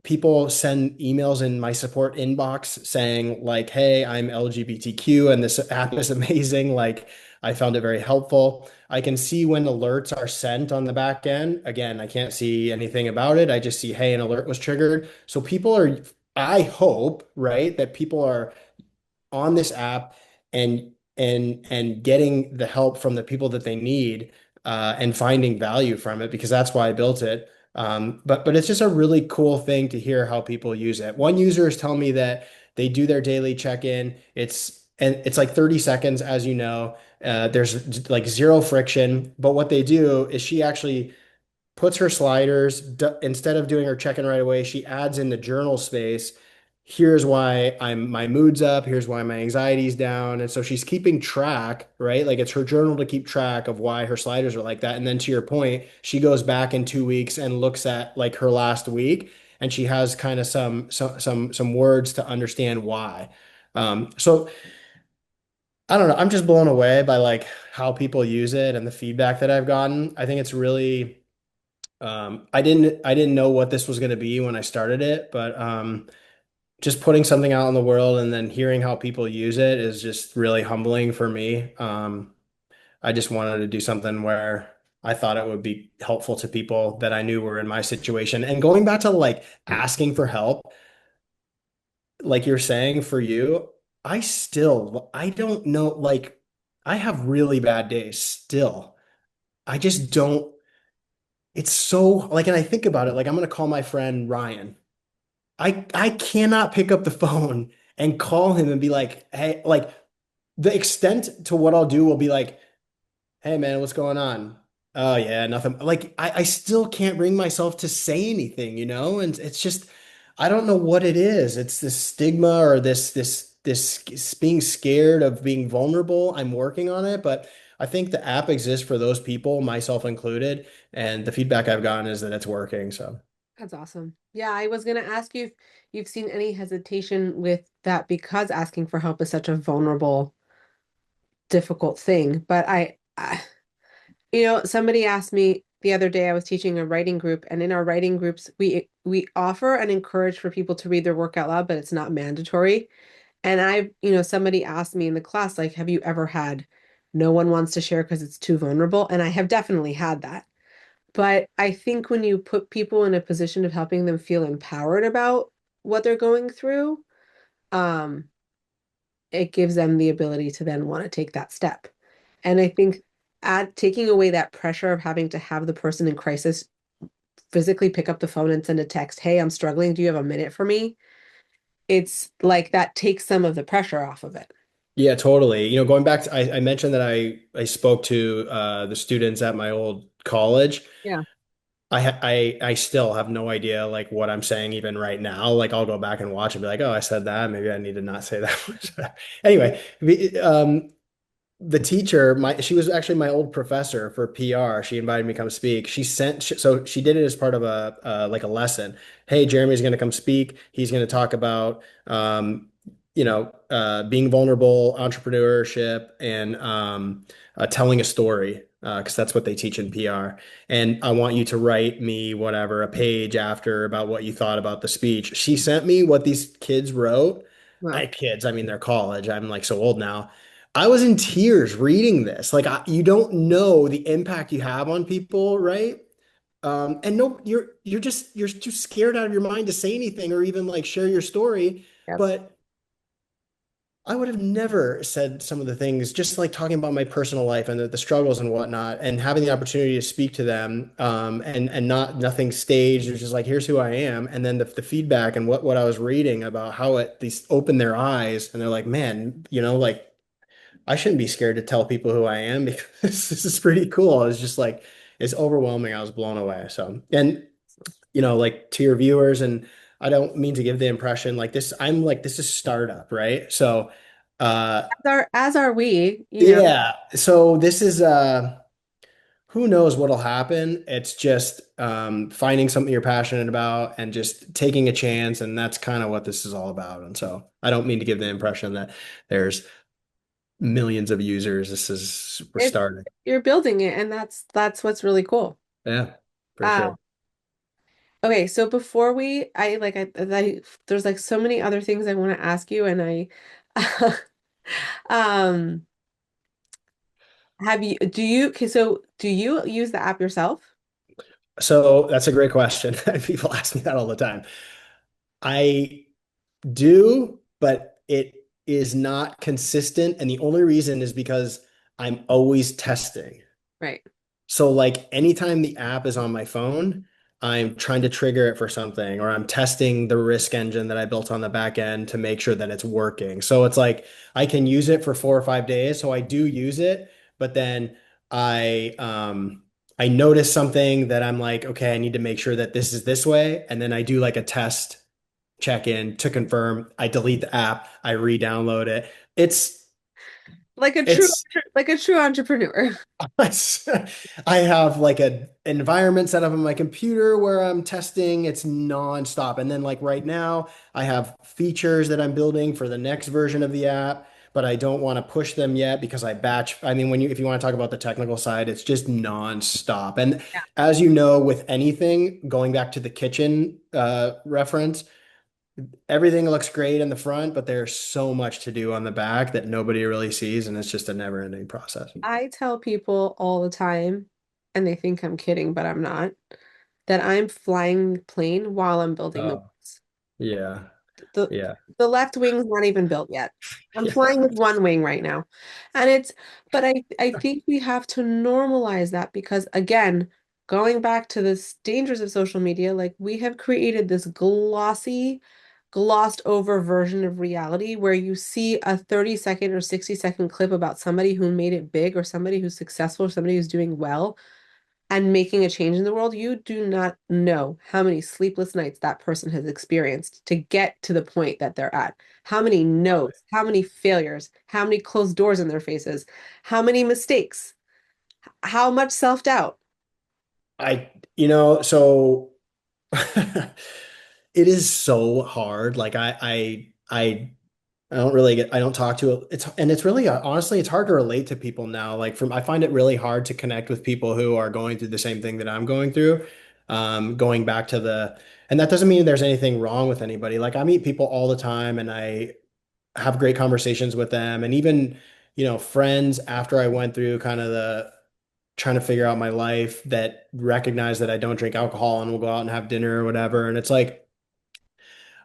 people send emails in my support inbox saying like, "Hey, I'm LGBTQ, and this app is amazing. Like, I found it very helpful." I can see when alerts are sent on the back end. Again, I can't see anything about it. I just see, "Hey, an alert was triggered." So people are, I hope, right, that people are on this app and getting the help from the people that they need, and finding value from it, because that's why I built it. But it's just a really cool thing to hear how people use it. One user is telling me that they do their daily check-in. It's like 30 seconds, as you know. There's like zero friction, but what they do is she actually puts her sliders, instead of doing her check-in right away, she adds in the journal space. Here's why my mood's up. Here's why my anxiety's down. And so she's keeping track, right? Like it's her journal to keep track of why her sliders are like that. And then to your point, she goes back in 2 weeks and looks at like her last week, and she has kind of some words to understand why. So I don't know. I'm just blown away by like how people use it and the feedback that I've gotten. I think it's really I didn't know what this was going to be when I started it, but just putting something out in the world and then hearing how people use it is just really humbling for me. I just wanted to do something where I thought it would be helpful to people that I knew were in my situation. And going back to like asking for help, like you're saying for you, I don't know, like I have really bad days still. I just don't, it's so like, and I think about it, like I'm gonna call my friend Ryan. I cannot pick up the phone and call him and be like, hey, like the extent to what I'll do will be like, hey man, what's going on? Oh yeah, nothing. Like I still can't bring myself to say anything, and it's just I don't know what it is. It's this stigma or this being scared of being vulnerable. I'm working on it, but I think the app exists for those people, myself included, and the feedback I've gotten is that it's working. So. That's awesome. Yeah, I was going to ask you if you've seen any hesitation with that because asking for help is such a vulnerable, difficult thing. But somebody asked me the other day, I was teaching a writing group, and in our writing groups, we offer and encourage for people to read their work out loud, but it's not mandatory. And somebody asked me in the class, like, have you ever had no one wants to share because it's too vulnerable? And I have definitely had that. But I think when you put people in a position of helping them feel empowered about what they're going through, um, it gives them the ability to then want to take that step. And I think add taking away that pressure of having to have the person in crisis physically pick up the phone and send a text, "Hey, I'm struggling. Do you have a minute for me?" It's like that takes some of the pressure off of it. Yeah, totally. Going back to, I mentioned that I spoke to the students at my old college. Yeah. I still have no idea like what I'm saying even right now. Like I'll go back and watch and be like, oh, I said that. Maybe I need to not say that. Anyway, the teacher, she was actually my old professor for PR. She invited me to come speak. So she did it as part of like a lesson. Hey, Jeremy's going to come speak. He's going to talk about, being vulnerable, entrepreneurship, and telling a story, because that's what they teach in PR. And I want you to write me whatever, a page after about what you thought about the speech. She sent me what these kids wrote. Wow. Kids, I mean, they're college. I'm like so old now. I was in tears reading this. Like you don't know the impact you have on people, right? And no, you're too scared out of your mind to say anything or even like share your story. Yep. But I would have never said some of the things, just like talking about my personal life and the struggles and whatnot, and having the opportunity to speak to them, and nothing staged. It's just like, here's who I am, and then the feedback and what I was reading about how it these opened their eyes, and they're like, man, like I shouldn't be scared to tell people who I am because this is pretty cool. It's just like it's overwhelming. I was blown away. So, and like to your viewers, and I don't mean to give the impression like this, I'm like this is startup, right? So, As are we, yeah. So this is who knows what'll happen. It's just finding something you're passionate about and just taking a chance, and that's kind of what this is all about. And so I don't mean to give the impression that there's millions of users. We're it's starting. you're building it, and that's what's really cool. Yeah, for Uh, sure. okay, so before there's like so many other things I want to ask you, and um, okay, so do you use the app yourself? So that's a great question. People ask me that all the time. I do, but it is not consistent. And the only reason is because I'm always testing. Right. So like anytime the app is on my phone, I'm trying to trigger it for something, or I'm testing the risk engine that I built on the back end to make sure that it's working. So it's like I can use it for 4 or 5 days. So I do use it, but then I notice something that I'm like, okay, I need to make sure that this is this way. And then I do like a test check in to confirm. I delete the app, I re-download it. It's Like a true it's like a true entrepreneur. I have like a environment set up on my computer where I'm testing. It's nonstop. And then like right now, I have features that I'm building for the next version of the app, but I don't want to push them yet because I batch. I mean, if you want to talk about the technical side, it's just nonstop. And Yeah. as you know, with anything, going back to the kitchen reference, everything looks great in the front, but there's so much to do on the back that nobody really sees, and it's just a never-ending process. I tell people all the time, and they think I'm kidding, but I'm not, that I'm flying the plane while I'm building the Oh, wings. yeah. The Yeah. the left wing's not even built yet. I'm Yeah. flying with one wing right now. And but I think we have to normalize that because again, going back to the dangers of social media, like we have created this glossed over version of reality where you see a 30-second or 60-second clip about somebody who made it big or somebody who's successful, or somebody who's doing well and making a change in the world. You do not know how many sleepless nights that person has experienced to get to the point that they're at. How many no's, how many failures, how many closed doors in their faces, how many mistakes, how much self-doubt. So it is so hard. Like I don't really I don't talk to it. It's really honestly, it's hard to relate to people now. I find it really hard to connect with people who are going through the same thing that I'm going through. Going back to and that doesn't mean there's anything wrong with anybody. Like I meet people all the time and I have great conversations with them. And even, friends after I went through kind of trying to figure out my life that recognize that I don't drink alcohol and will go out and have dinner or whatever. And it's like,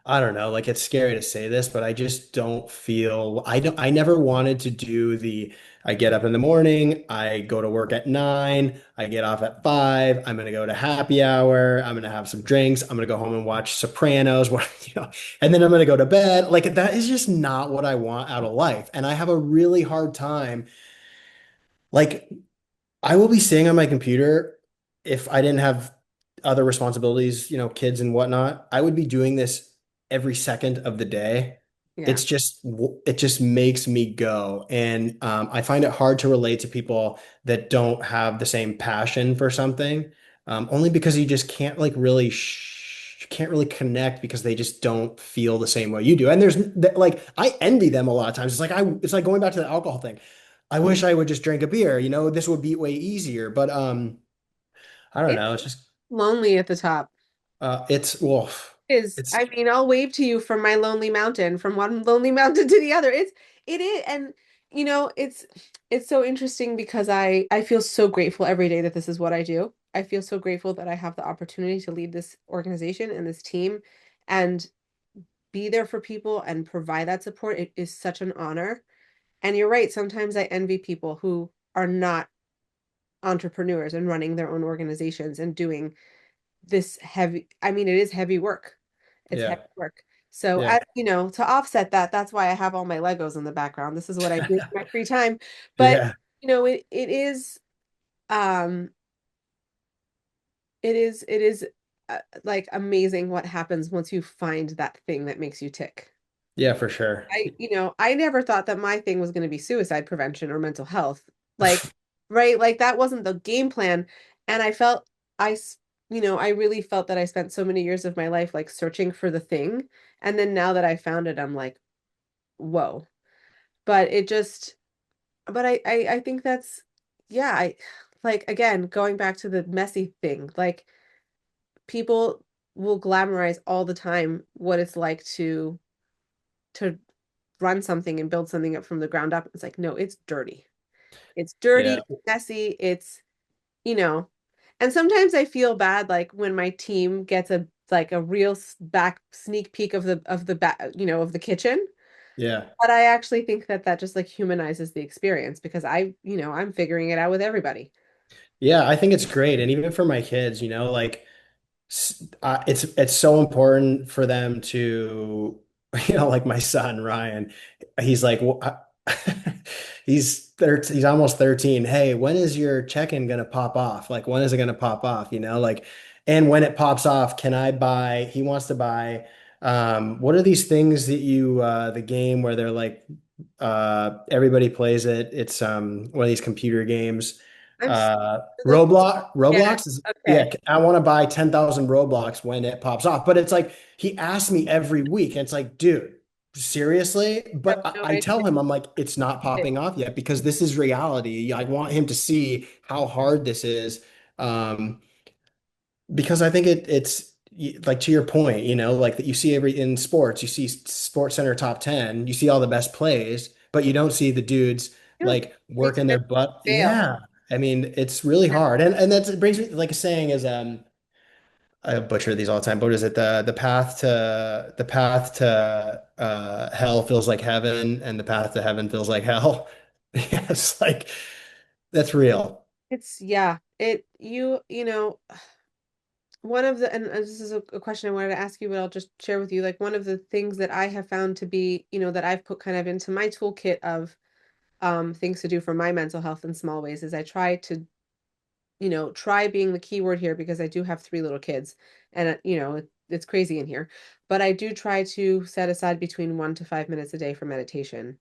I don't know, like it's scary to say this, but I just don't feel I never wanted to do I get up in the morning, I go to work at 9, I get off at 5, I'm gonna go to happy hour, I'm gonna have some drinks, I'm gonna go home and watch Sopranos, and then I'm gonna go to bed. Like that is just not what I want out of life. And I have a really hard time. Like I will be sitting on my computer if I didn't have other responsibilities, kids and whatnot. I would be doing this every second of the day. Yeah. It just makes me go. And I find it hard to relate to people that don't have the same passion for something, only because you just can't like really can't really connect because they just don't feel the same way you do. And like I envy them a lot of times. It's like going back to the alcohol thing. I wish I would just drink a beer. This would be way easier. But I don't It's know. It's just lonely at the top. it's well, Is it's I mean, I'll wave to you from my lonely mountain, from one lonely mountain to the other. It is, and it's so interesting because I feel so grateful every day that this is what I do. I feel so grateful that I have the opportunity to lead this organization and this team and be there for people and provide that support. It is such an honor. And you're right, sometimes I envy people who are not entrepreneurs and running their own organizations and doing this heavy, I mean, it is heavy work. It's heavy yeah, work. So, yeah, to offset that, that's why I have all my Legos in the background. This is what I do in my free time. But, yeah, it is, um, it is like amazing what happens once you find that thing that makes you tick. yeah, for sure. I never thought that my thing was going to be suicide prevention or mental health. Like, right? Like that wasn't the game plan. And I felt I, s- I really felt that I spent so many years of my life like searching for the thing. And then now that I found it, I'm like, whoa. But I think that's, yeah, like, again, going back to the messy thing, like people will glamorize all the time what it's like to run something and build something up from the ground up. It's like, no, it's dirty. It's dirty, Yeah, it's messy, you know. And sometimes I feel bad like when my team gets a real back sneak peek of the back, of the kitchen. yeah, But I actually think that that just like humanizes the experience because I'm figuring it out with everybody. yeah. I think it's great, and even for my kids, like it's so important for them to, like my son Ryan, he's like, he's almost 13. Hey, when is your check-in gonna pop off? Like, when is it gonna pop off? Like, and when it pops off, can I buy? He wants to buy. What are these things that the game where they're like, everybody plays it. It's one of these computer games. I'm s- the Yeah, Roblox is, yeah, okay. I want to buy 10,000 Roblox when it pops off. But it's like he asks me every week, and it's like, dude, seriously? I have But no I tell idea. him, I'm like, it's not popping off yet because this is reality. I want him to see how hard this is. Um, because I think like to your point, like that you see every in sports, you see Sports Center top 10, you see all the best plays, but you don't see the dudes Yeah, like takes working their time butt. to fail. Yeah. I mean, it's really hard. And it brings me like a saying is I butcher these all the time, but what is it? The path to hell feels like heaven, and the path to heaven feels like hell. Yes, like that's real. It's yeah, one of the, and this is a question I wanted to ask you, but I'll just share with you, like one of the things that I have found to be, that I've put kind of into my toolkit of things to do for my mental health in small ways is I try to, try being the key word here because I do have three little kids and it's crazy in here, but I do try to set aside between 1 to 5 minutes a day for meditation.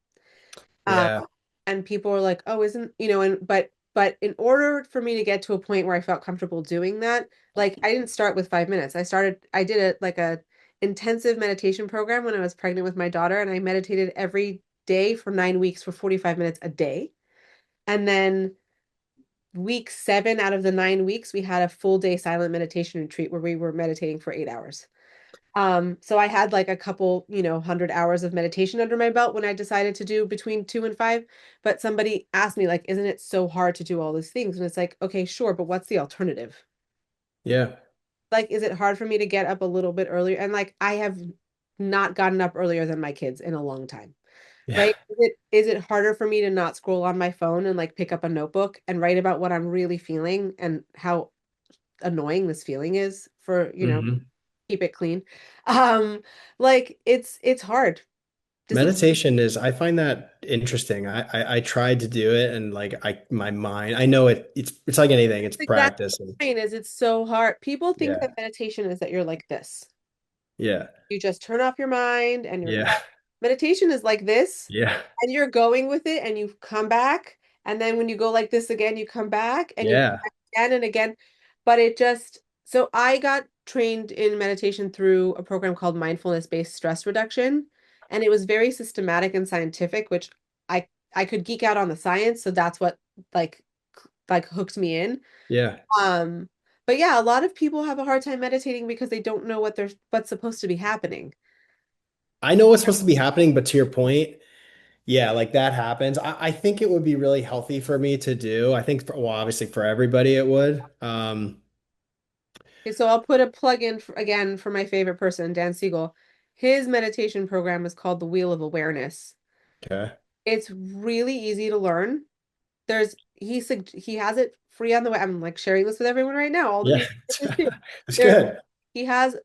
Um, Yeah. and people were like, "Oh, isn't, and but in order for me to get to a point where I felt comfortable doing that, like I didn't start with 5 minutes. I did a intensive meditation program when I was pregnant with my daughter, and I meditated every day for 9 weeks for 45 minutes a day. And then week 7 out of the 9 weeks, we had a full day silent meditation retreat where we were meditating for 8 hours. So I had like a couple, 100 hours of meditation under my belt when I decided to do between 2 and 5. But somebody asked me, like, isn't it so hard to do all these things? And it's like, okay, sure, but what's the alternative? Yeah. Like, is it hard for me to get up a little bit earlier? And like, I have not gotten up earlier than my kids in a long time, Yeah. right? Is it harder for me to not scroll on my phone and like pick up a notebook and write about what I'm really feeling and how annoying this feeling is for, Hmm. keep it clean. Um, like it's hard. Discipline Meditation is, I find that interesting. I tried to do it and like my mind, I know it's like anything, it's is exactly practice and what I'm saying is it's so hard. People think yeah. that meditation is that you're like this. Yeah. You just turn off your mind and you're Yeah. meditation is like this Yeah. and you're going with it and you come back and then when you go like this again you come back and you come Yeah. back again and again, but it just so I got trained in meditation through a program called mindfulness based stress reduction, and it was very systematic and scientific, which I could geek out on the science, so that's what like hooked me in. Yeah. um but yeah, a lot of people have a hard time meditating because they don't know what's supposed to be happening. I know what's supposed to be happening, but to your point, yeah, like that happens. I think it would be really healthy for me to do. I think, well, obviously for everybody it would. Okay, so I'll put a plug in again for my favorite person, Dan Siegel. His meditation program is called the Wheel of Awareness. Okay. It's really easy to learn. He has it free on the web. I'm like sharing this with everyone right now, all the Yeah. resources too. It's There good. he has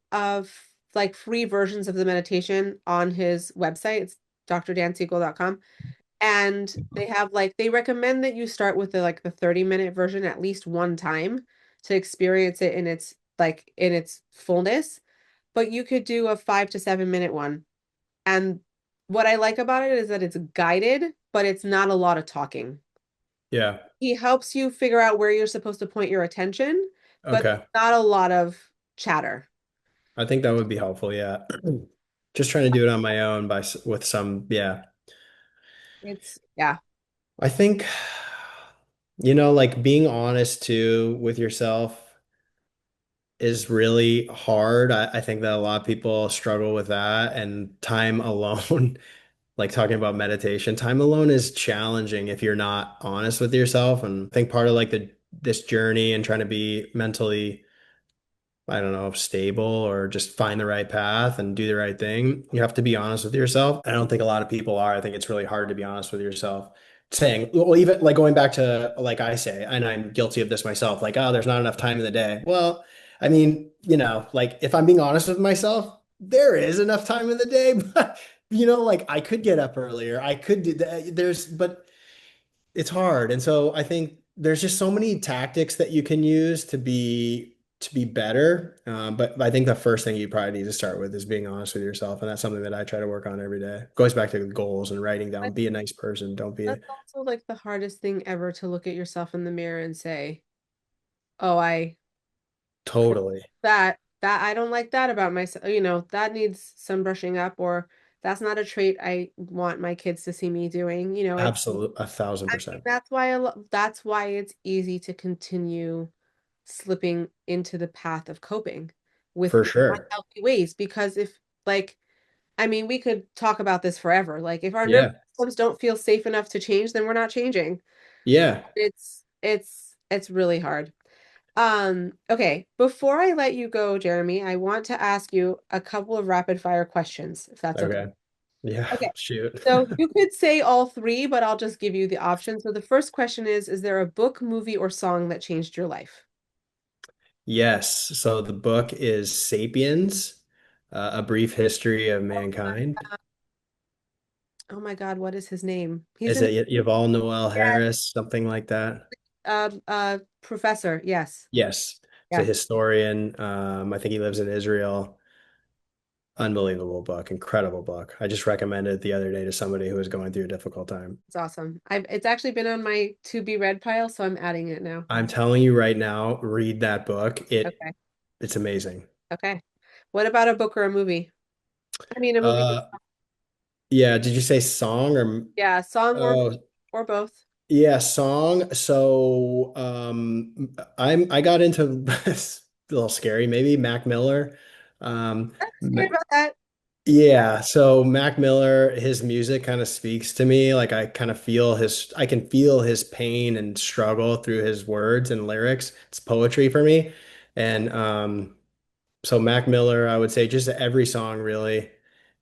like free versions of the meditation on his website. It's drdansiegel.com. And they have like they recommend that you start with the 30-minute version at least one time to experience it in its fullness, but you could do a 5 to 7 minute one. And what I like about it is that it's guided, but it's not a lot of talking. Yeah. He helps you figure out where you're supposed to point your attention, but Okay. not a lot of chatter. I think that would be helpful. Yeah. Just trying to do it on my own with some, yeah. It's yeah. I think, like being honest too with yourself is really hard. I think that a lot of people struggle with that and time alone, like talking about meditation, time alone is challenging if you're not honest with yourself. And I think part of like this journey and trying to be mentally, I don't know, stable or just find the right path and do the right thing. You have to be honest with yourself. I don't think a lot of people are. I think it's really hard to be honest with yourself. Saying, well, even like going back to like I say, and I'm guilty of this myself, like, oh, there's not enough time in the day. Well, I mean, like if I'm being honest with myself, there is enough time in the day, but like I could get up earlier. I could do that. But it's hard. And so I think there's just so many tactics that you can use to be better. But I think the first thing you probably need to start with is being honest with yourself. And that's something that I try to work on every day. Goes back to goals and writing down, be a nice person. Don't be That's also like the hardest thing ever, to look at yourself in the mirror and say, "Oh, totally. that I don't like that about myself. That needs some brushing up, or that's not a trait I want my kids to see me doing." Absolute, a thousand I think percent. that's why it's easy to continue slipping into the path of coping with For sure. unhealthy ways, because if like I mean, we could talk about this forever. Like if our nervous Yeah. systems don't feel safe enough to change, then we're not changing. Yeah. It's really hard. Okay, before I let you go, Jeremy, I want to ask you a couple of rapid fire questions, if that's okay. Okay. Yeah. Okay. Shoot. So you could say all three, but I'll just give you the option. So the first question is there a book, movie, or song that changed your life? Yes. So the book is Sapiens, A Brief History of Mankind. Oh my God, what is his name? He's Is in it Yuval Noel Harris, something like that? Professor. Yes. Yes. He's a Yeah, historian. I think he lives in Israel. Unbelievable book, incredible book. I just recommended it the other day to somebody who was going through a difficult time. it's awesome. It's actually been on my to be read pile, so I'm adding it now. I'm telling you right now, read that book. Okay. It's amazing. Okay. What about a book or a movie? I mean, a movie. Uh, yeah, did you say song or Yeah, song oh or both. yeah, song. So I got into it's a little scary, maybe Mac Miller. Um Sorry about that. Yeah, so Mac Miller, his music kind of speaks to me. Like I can feel his pain and struggle through his words and lyrics. It's poetry for me. And so Mac Miller, I would say just every song really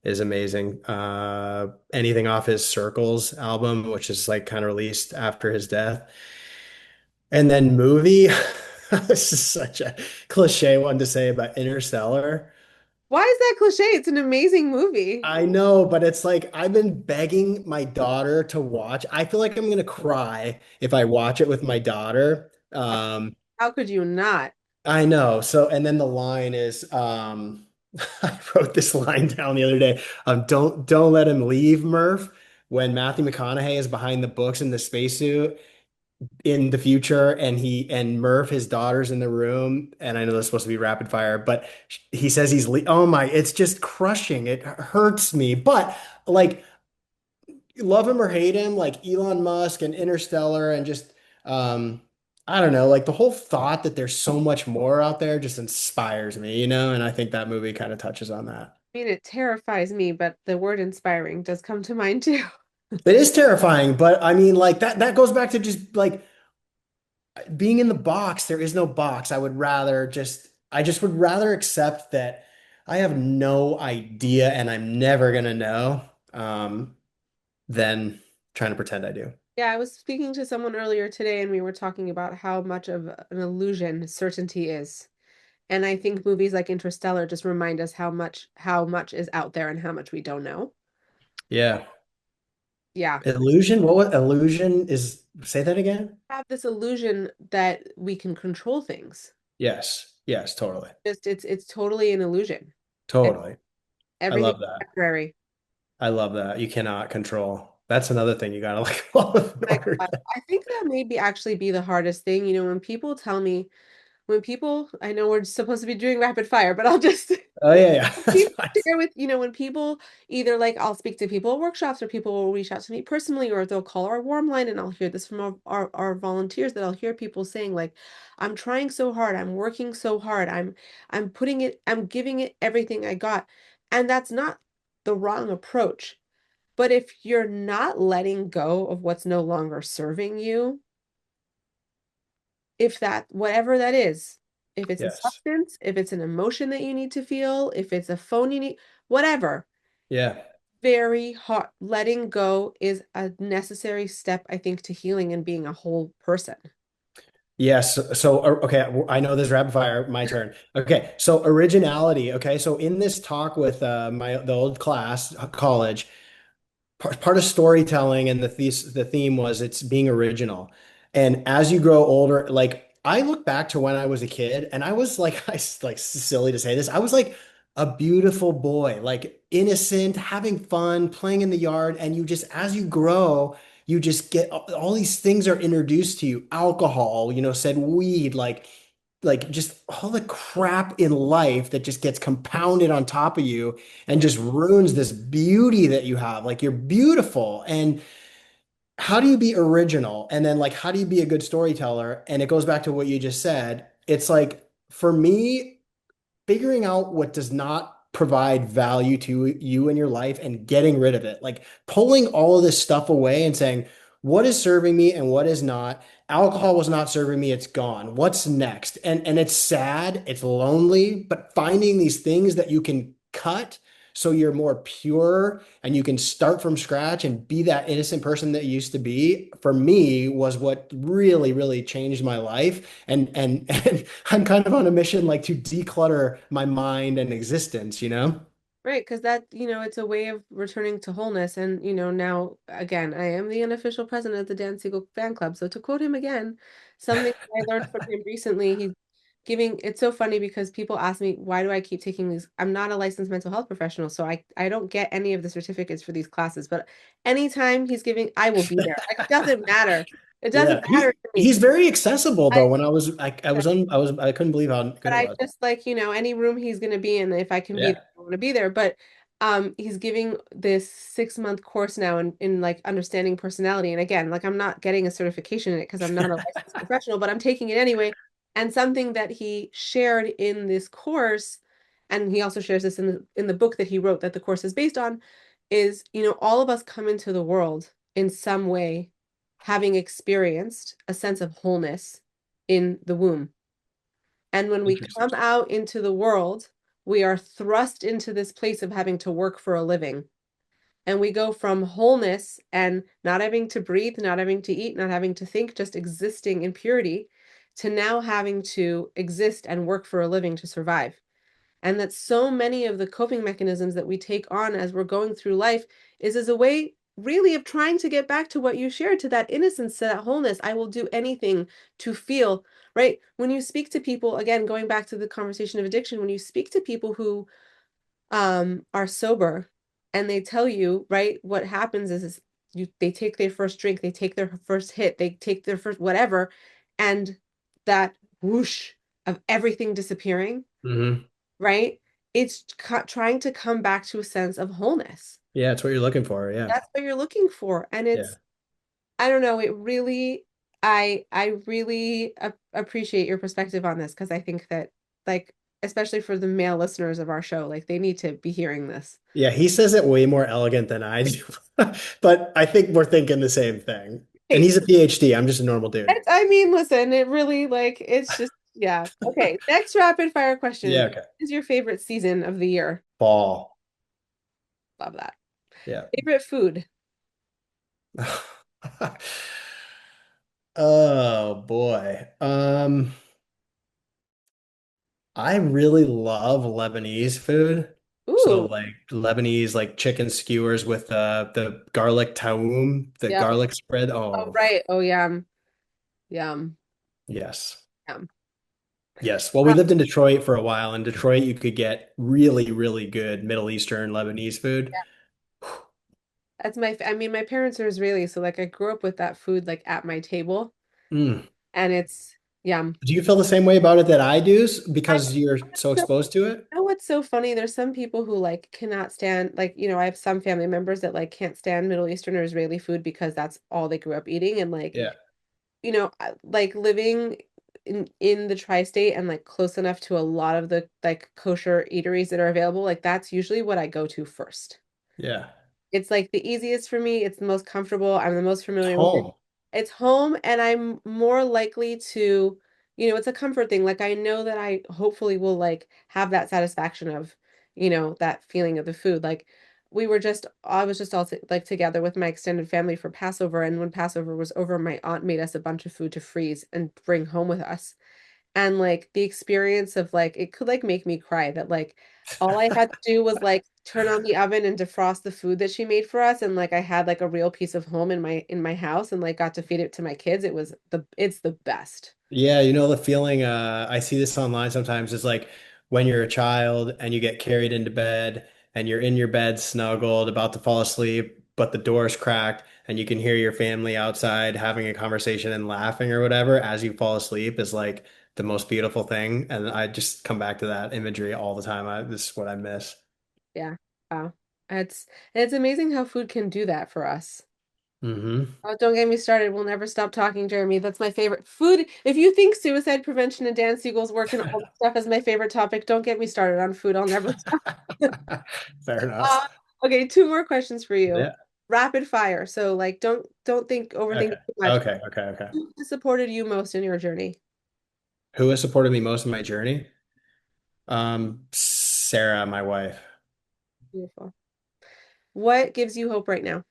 is amazing. Anything off his Circles album, which is like kind of released after his death. And then movie, this is such a cliche one to say, but Interstellar. Why is that cliche? It's an amazing movie. I know, but it's like I've been begging my daughter to watch. I feel like I'm gonna cry if I watch it with my daughter. How could you not? I know. So, and then the line is, I wrote this line down the other day. Don't let him leave, Murph. When Matthew McConaughey is behind the books in the spacesuit in the future, and Murph, his daughter's in the room, and I know that's supposed to be rapid fire, but he says oh my, it's just crushing. It hurts me. But like, love him or hate him, like Elon Musk and Interstellar, and just I don't know, like the whole thought that there's so much more out there just inspires me, and I think that movie kind of touches on that. I mean, it terrifies me, but the word inspiring does come to mind too. It is terrifying, but I mean, like that goes back to just like being in the box. There is no box. I just would rather accept that I have no idea and I'm never gonna know, than trying to pretend I do. Yeah, I was speaking to someone earlier today and we were talking about how much of an illusion certainty is. And I think movies like Interstellar just remind us how much is out there and how much we don't know. Yeah. Yeah. Illusion? What was illusion is, say that again? Have this illusion that we can control things. Yes. Yes, totally. Just it's totally an illusion. And Totally. I everything's love that. temporary. I love that. You cannot control. That's another thing you gotta like ignore. My God. I think that maybe actually be the hardest thing. When people tell me, I know we're supposed to be doing rapid fire, but I'll just Oh yeah, yeah. That's people fine. share with, when people either like I'll speak to people at workshops or people will reach out to me personally or they'll call our warm line and I'll hear this from our volunteers that I'll hear people saying like, I'm trying so hard, I'm working so hard, I'm giving it everything I got. And that's not the wrong approach. But if you're not letting go of what's no longer serving you, if that, whatever that is, if it's a Yes. substance, if it's an emotion that you need to feel, if it's a phone you need, whatever, Yeah. very hard. Letting go is a necessary step, I think, to healing and being a whole person. Yes. So, okay, I know this is rapid fire. My turn. Okay. So, originality. Okay. So, in this talk with the old class, college, part of storytelling and the theme was it's being original. And as you grow older, like I look back to when I was a kid and I was like, like silly to say this, I was like a beautiful boy, like innocent, having fun, playing in the yard. And you just, as you grow, you just get all these things are introduced to you. Alcohol, said weed, like just all the crap in life that just gets compounded on top of you and Yeah. just ruins this beauty that you have. Like you're beautiful. And how do you be original? And then like how do you be a good storyteller? And it goes back to what you just said. It's like for me, figuring out what does not provide value to you in your life and getting rid of it. Like pulling all of this stuff away and saying, what is serving me and what is not? Alcohol was not serving me, it's gone. What's next? And it's sad, it's lonely, but finding these things that you can cut so you're more pure and you can start from scratch and be that innocent person that you used to be, for me was what really, really changed my life. And I'm kind of on a mission like to declutter my mind and existence, you know? Right, because that, it's a way of returning to wholeness. And, now, again, I am the unofficial president of the Dan Siegel fan club. So to quote him again, something I learned from him recently, it's so funny because people ask me, why do I keep taking these? I'm not a licensed mental health professional, so I don't get any of the certificates for these classes. But anytime he's giving, I will be there. Like, it doesn't matter. It doesn't Yeah. matter to me. He's very accessible I though. When I couldn't believe how good But it I was. just like, any room he's going to be in, if I can be Yeah. there, I want to be there. But he's giving this 6-month course now in like understanding personality. And again, like I'm not getting a certification in it because I'm not a licensed professional, but I'm taking it anyway. And something that he shared in this course, and he also shares this in the book that he wrote that the course is based on, is, all of us come into the world in some way having experienced a sense of wholeness in the womb. And when we Interesting. come out into the world, we are thrust into this place of having to work for a living. And we go from wholeness and not having to breathe, not having to eat, not having to think, just existing in purity, to now having to exist and work for a living to survive. And that so many of the coping mechanisms that we take on as we're going through life is as a way really of trying to get back to what you shared, to that innocence, to that wholeness. I will do anything to feel, right? When you speak to people, again, going back to the conversation of addiction, when you speak to people who are sober and they tell you, right, what happens is they take their first drink, they take their first hit, they take their first whatever, and that whoosh of everything disappearing, Hmm. right? It's trying to come back to a sense of wholeness. Yeah, it's what you're looking for. Yeah. That's what you're looking for. And Yeah. it's, I don't know, it really, I really appreciate your perspective on this because I think that, like, especially for the male listeners of our show, like they need to be hearing this. Yeah, he says it way more elegant than I do. But I think we're thinking the same thing. And Hey, he's a PhD. I'm just a normal dude. I mean, listen, it really like it's just yeah. Okay, next rapid fire question. Yeah, What okay. is your favorite season of the year? Ball. Love that. Yeah. Favorite food? Oh boy. I really love Lebanese food. So Ooh, like Lebanese like chicken skewers with the garlic taoum, the yeah. garlic spread. Oh, Oh, right. Oh, yum. Yum. yes. Yum. Yes. Well, we Uh, lived in Detroit for a while. In Detroit, you could get really, really good Middle Eastern Lebanese food. yeah. That's I mean, my parents are Israeli, so like I grew up with that food like at my table, Mm. and it's yum. Do you feel the same way about it that I do I because you're so so exposed to it? you know what's so funny? There's some people who like cannot stand like, I have some family members that like can't stand Middle Eastern or Israeli food because that's all they grew up eating and like Yeah. like living in the tri-state and like close enough to a lot of the like kosher eateries that are available, like that's usually what I go to first. Yeah. It's like the easiest for me. It's the most comfortable. I'm the most It's familiar with it. home. It's home, and I'm more likely to, it's a comfort thing. Like I know that I hopefully will like have that satisfaction of, that feeling of the food. Like I was just all like together with my extended family for Passover, and when Passover was over, my aunt made us a bunch of food to freeze and bring home with us. And like the experience of like it could like make me cry that like all I had to do was like turn on the oven and defrost the food that she made for us, and like I had like a real piece of home in my house and like got to feed it to my kids. It's the best. Yeah, you know the feeling, I see this online sometimes, is like when you're a child and you get carried into bed and you're in your bed snuggled, about to fall asleep, but the door's cracked and you can hear your family outside having a conversation and laughing or whatever as you fall asleep is like the most beautiful thing. And I just come back to that imagery all the time. This is what I miss. Yeah. Wow. It's amazing how food can do that for us. Hmm. Oh, don't get me started. We'll never stop talking, Jeremy. That's my favorite food. If you think suicide prevention and Dan Siegel's work and all that stuff is my favorite topic, don't get me started on food. I'll never stop. Fair enough. Uh, okay, two more questions for you. Yeah. Rapid fire. So like don't think overthink Okay. it too much. Okay. Okay. Okay. Who supported you most in your journey? Who has supported me most in my journey? Sarah, my wife. Beautiful. What gives you hope right now?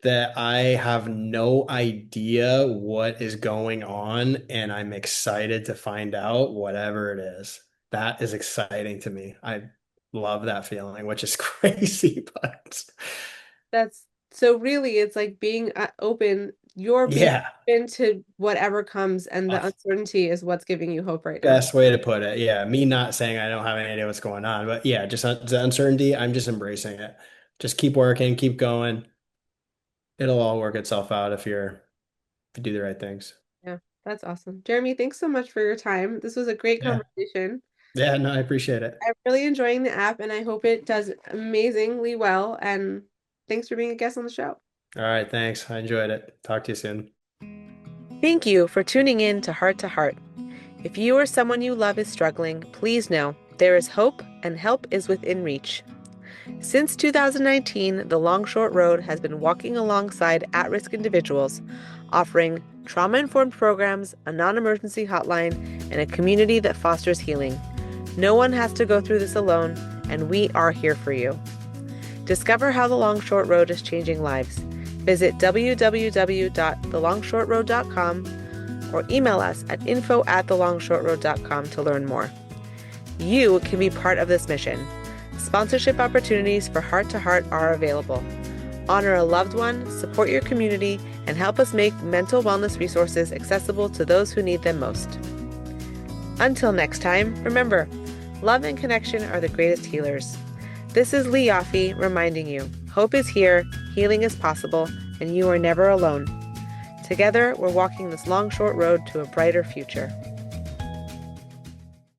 That I have no idea what is going on, and I'm excited to find out whatever it is. That is exciting to me. I love that feeling, which is crazy, but That's so really it's like being open, you're being yeah, open to whatever comes, and a the uncertainty is what's giving you hope right now. best way to put it. Yeah, me not saying I don't have any idea what's going on, but yeah, just the uncertainty, I'm just embracing it. Just keep working, keep going. It'll all work itself out if you do the right things. Yeah, that's awesome. Jeremy, thanks so much for your time. This was a great Yeah. conversation. Yeah, no, I appreciate it. I'm really enjoying the app and I hope it does amazingly well. And thanks for being a guest on the show. All right, thanks. I enjoyed it. Talk to you soon. Thank you for tuning in to Heart to Heart. If you or someone you love is struggling, please know there is hope and help is within reach. Since 2019, the Long Short Road has been walking alongside at-risk individuals, offering trauma-informed programs, a non-emergency hotline, and a community that fosters healing. No one has to go through this alone, and we are here for you. Discover how the Long Short Road is changing lives. Visit www.thelongshortroad.com or email us at info@thelongshortroad.com to learn more. You can be part of this mission. Sponsorship opportunities for Heart to Heart are available. Honor a loved one, support your community, and help us make mental wellness resources accessible to those who need them most. Until next time, remember, love and connection are the greatest healers. This is Lee Yaffe reminding you, hope is here, healing is possible, and you are never alone. Together, we're walking this long, short road to a brighter future.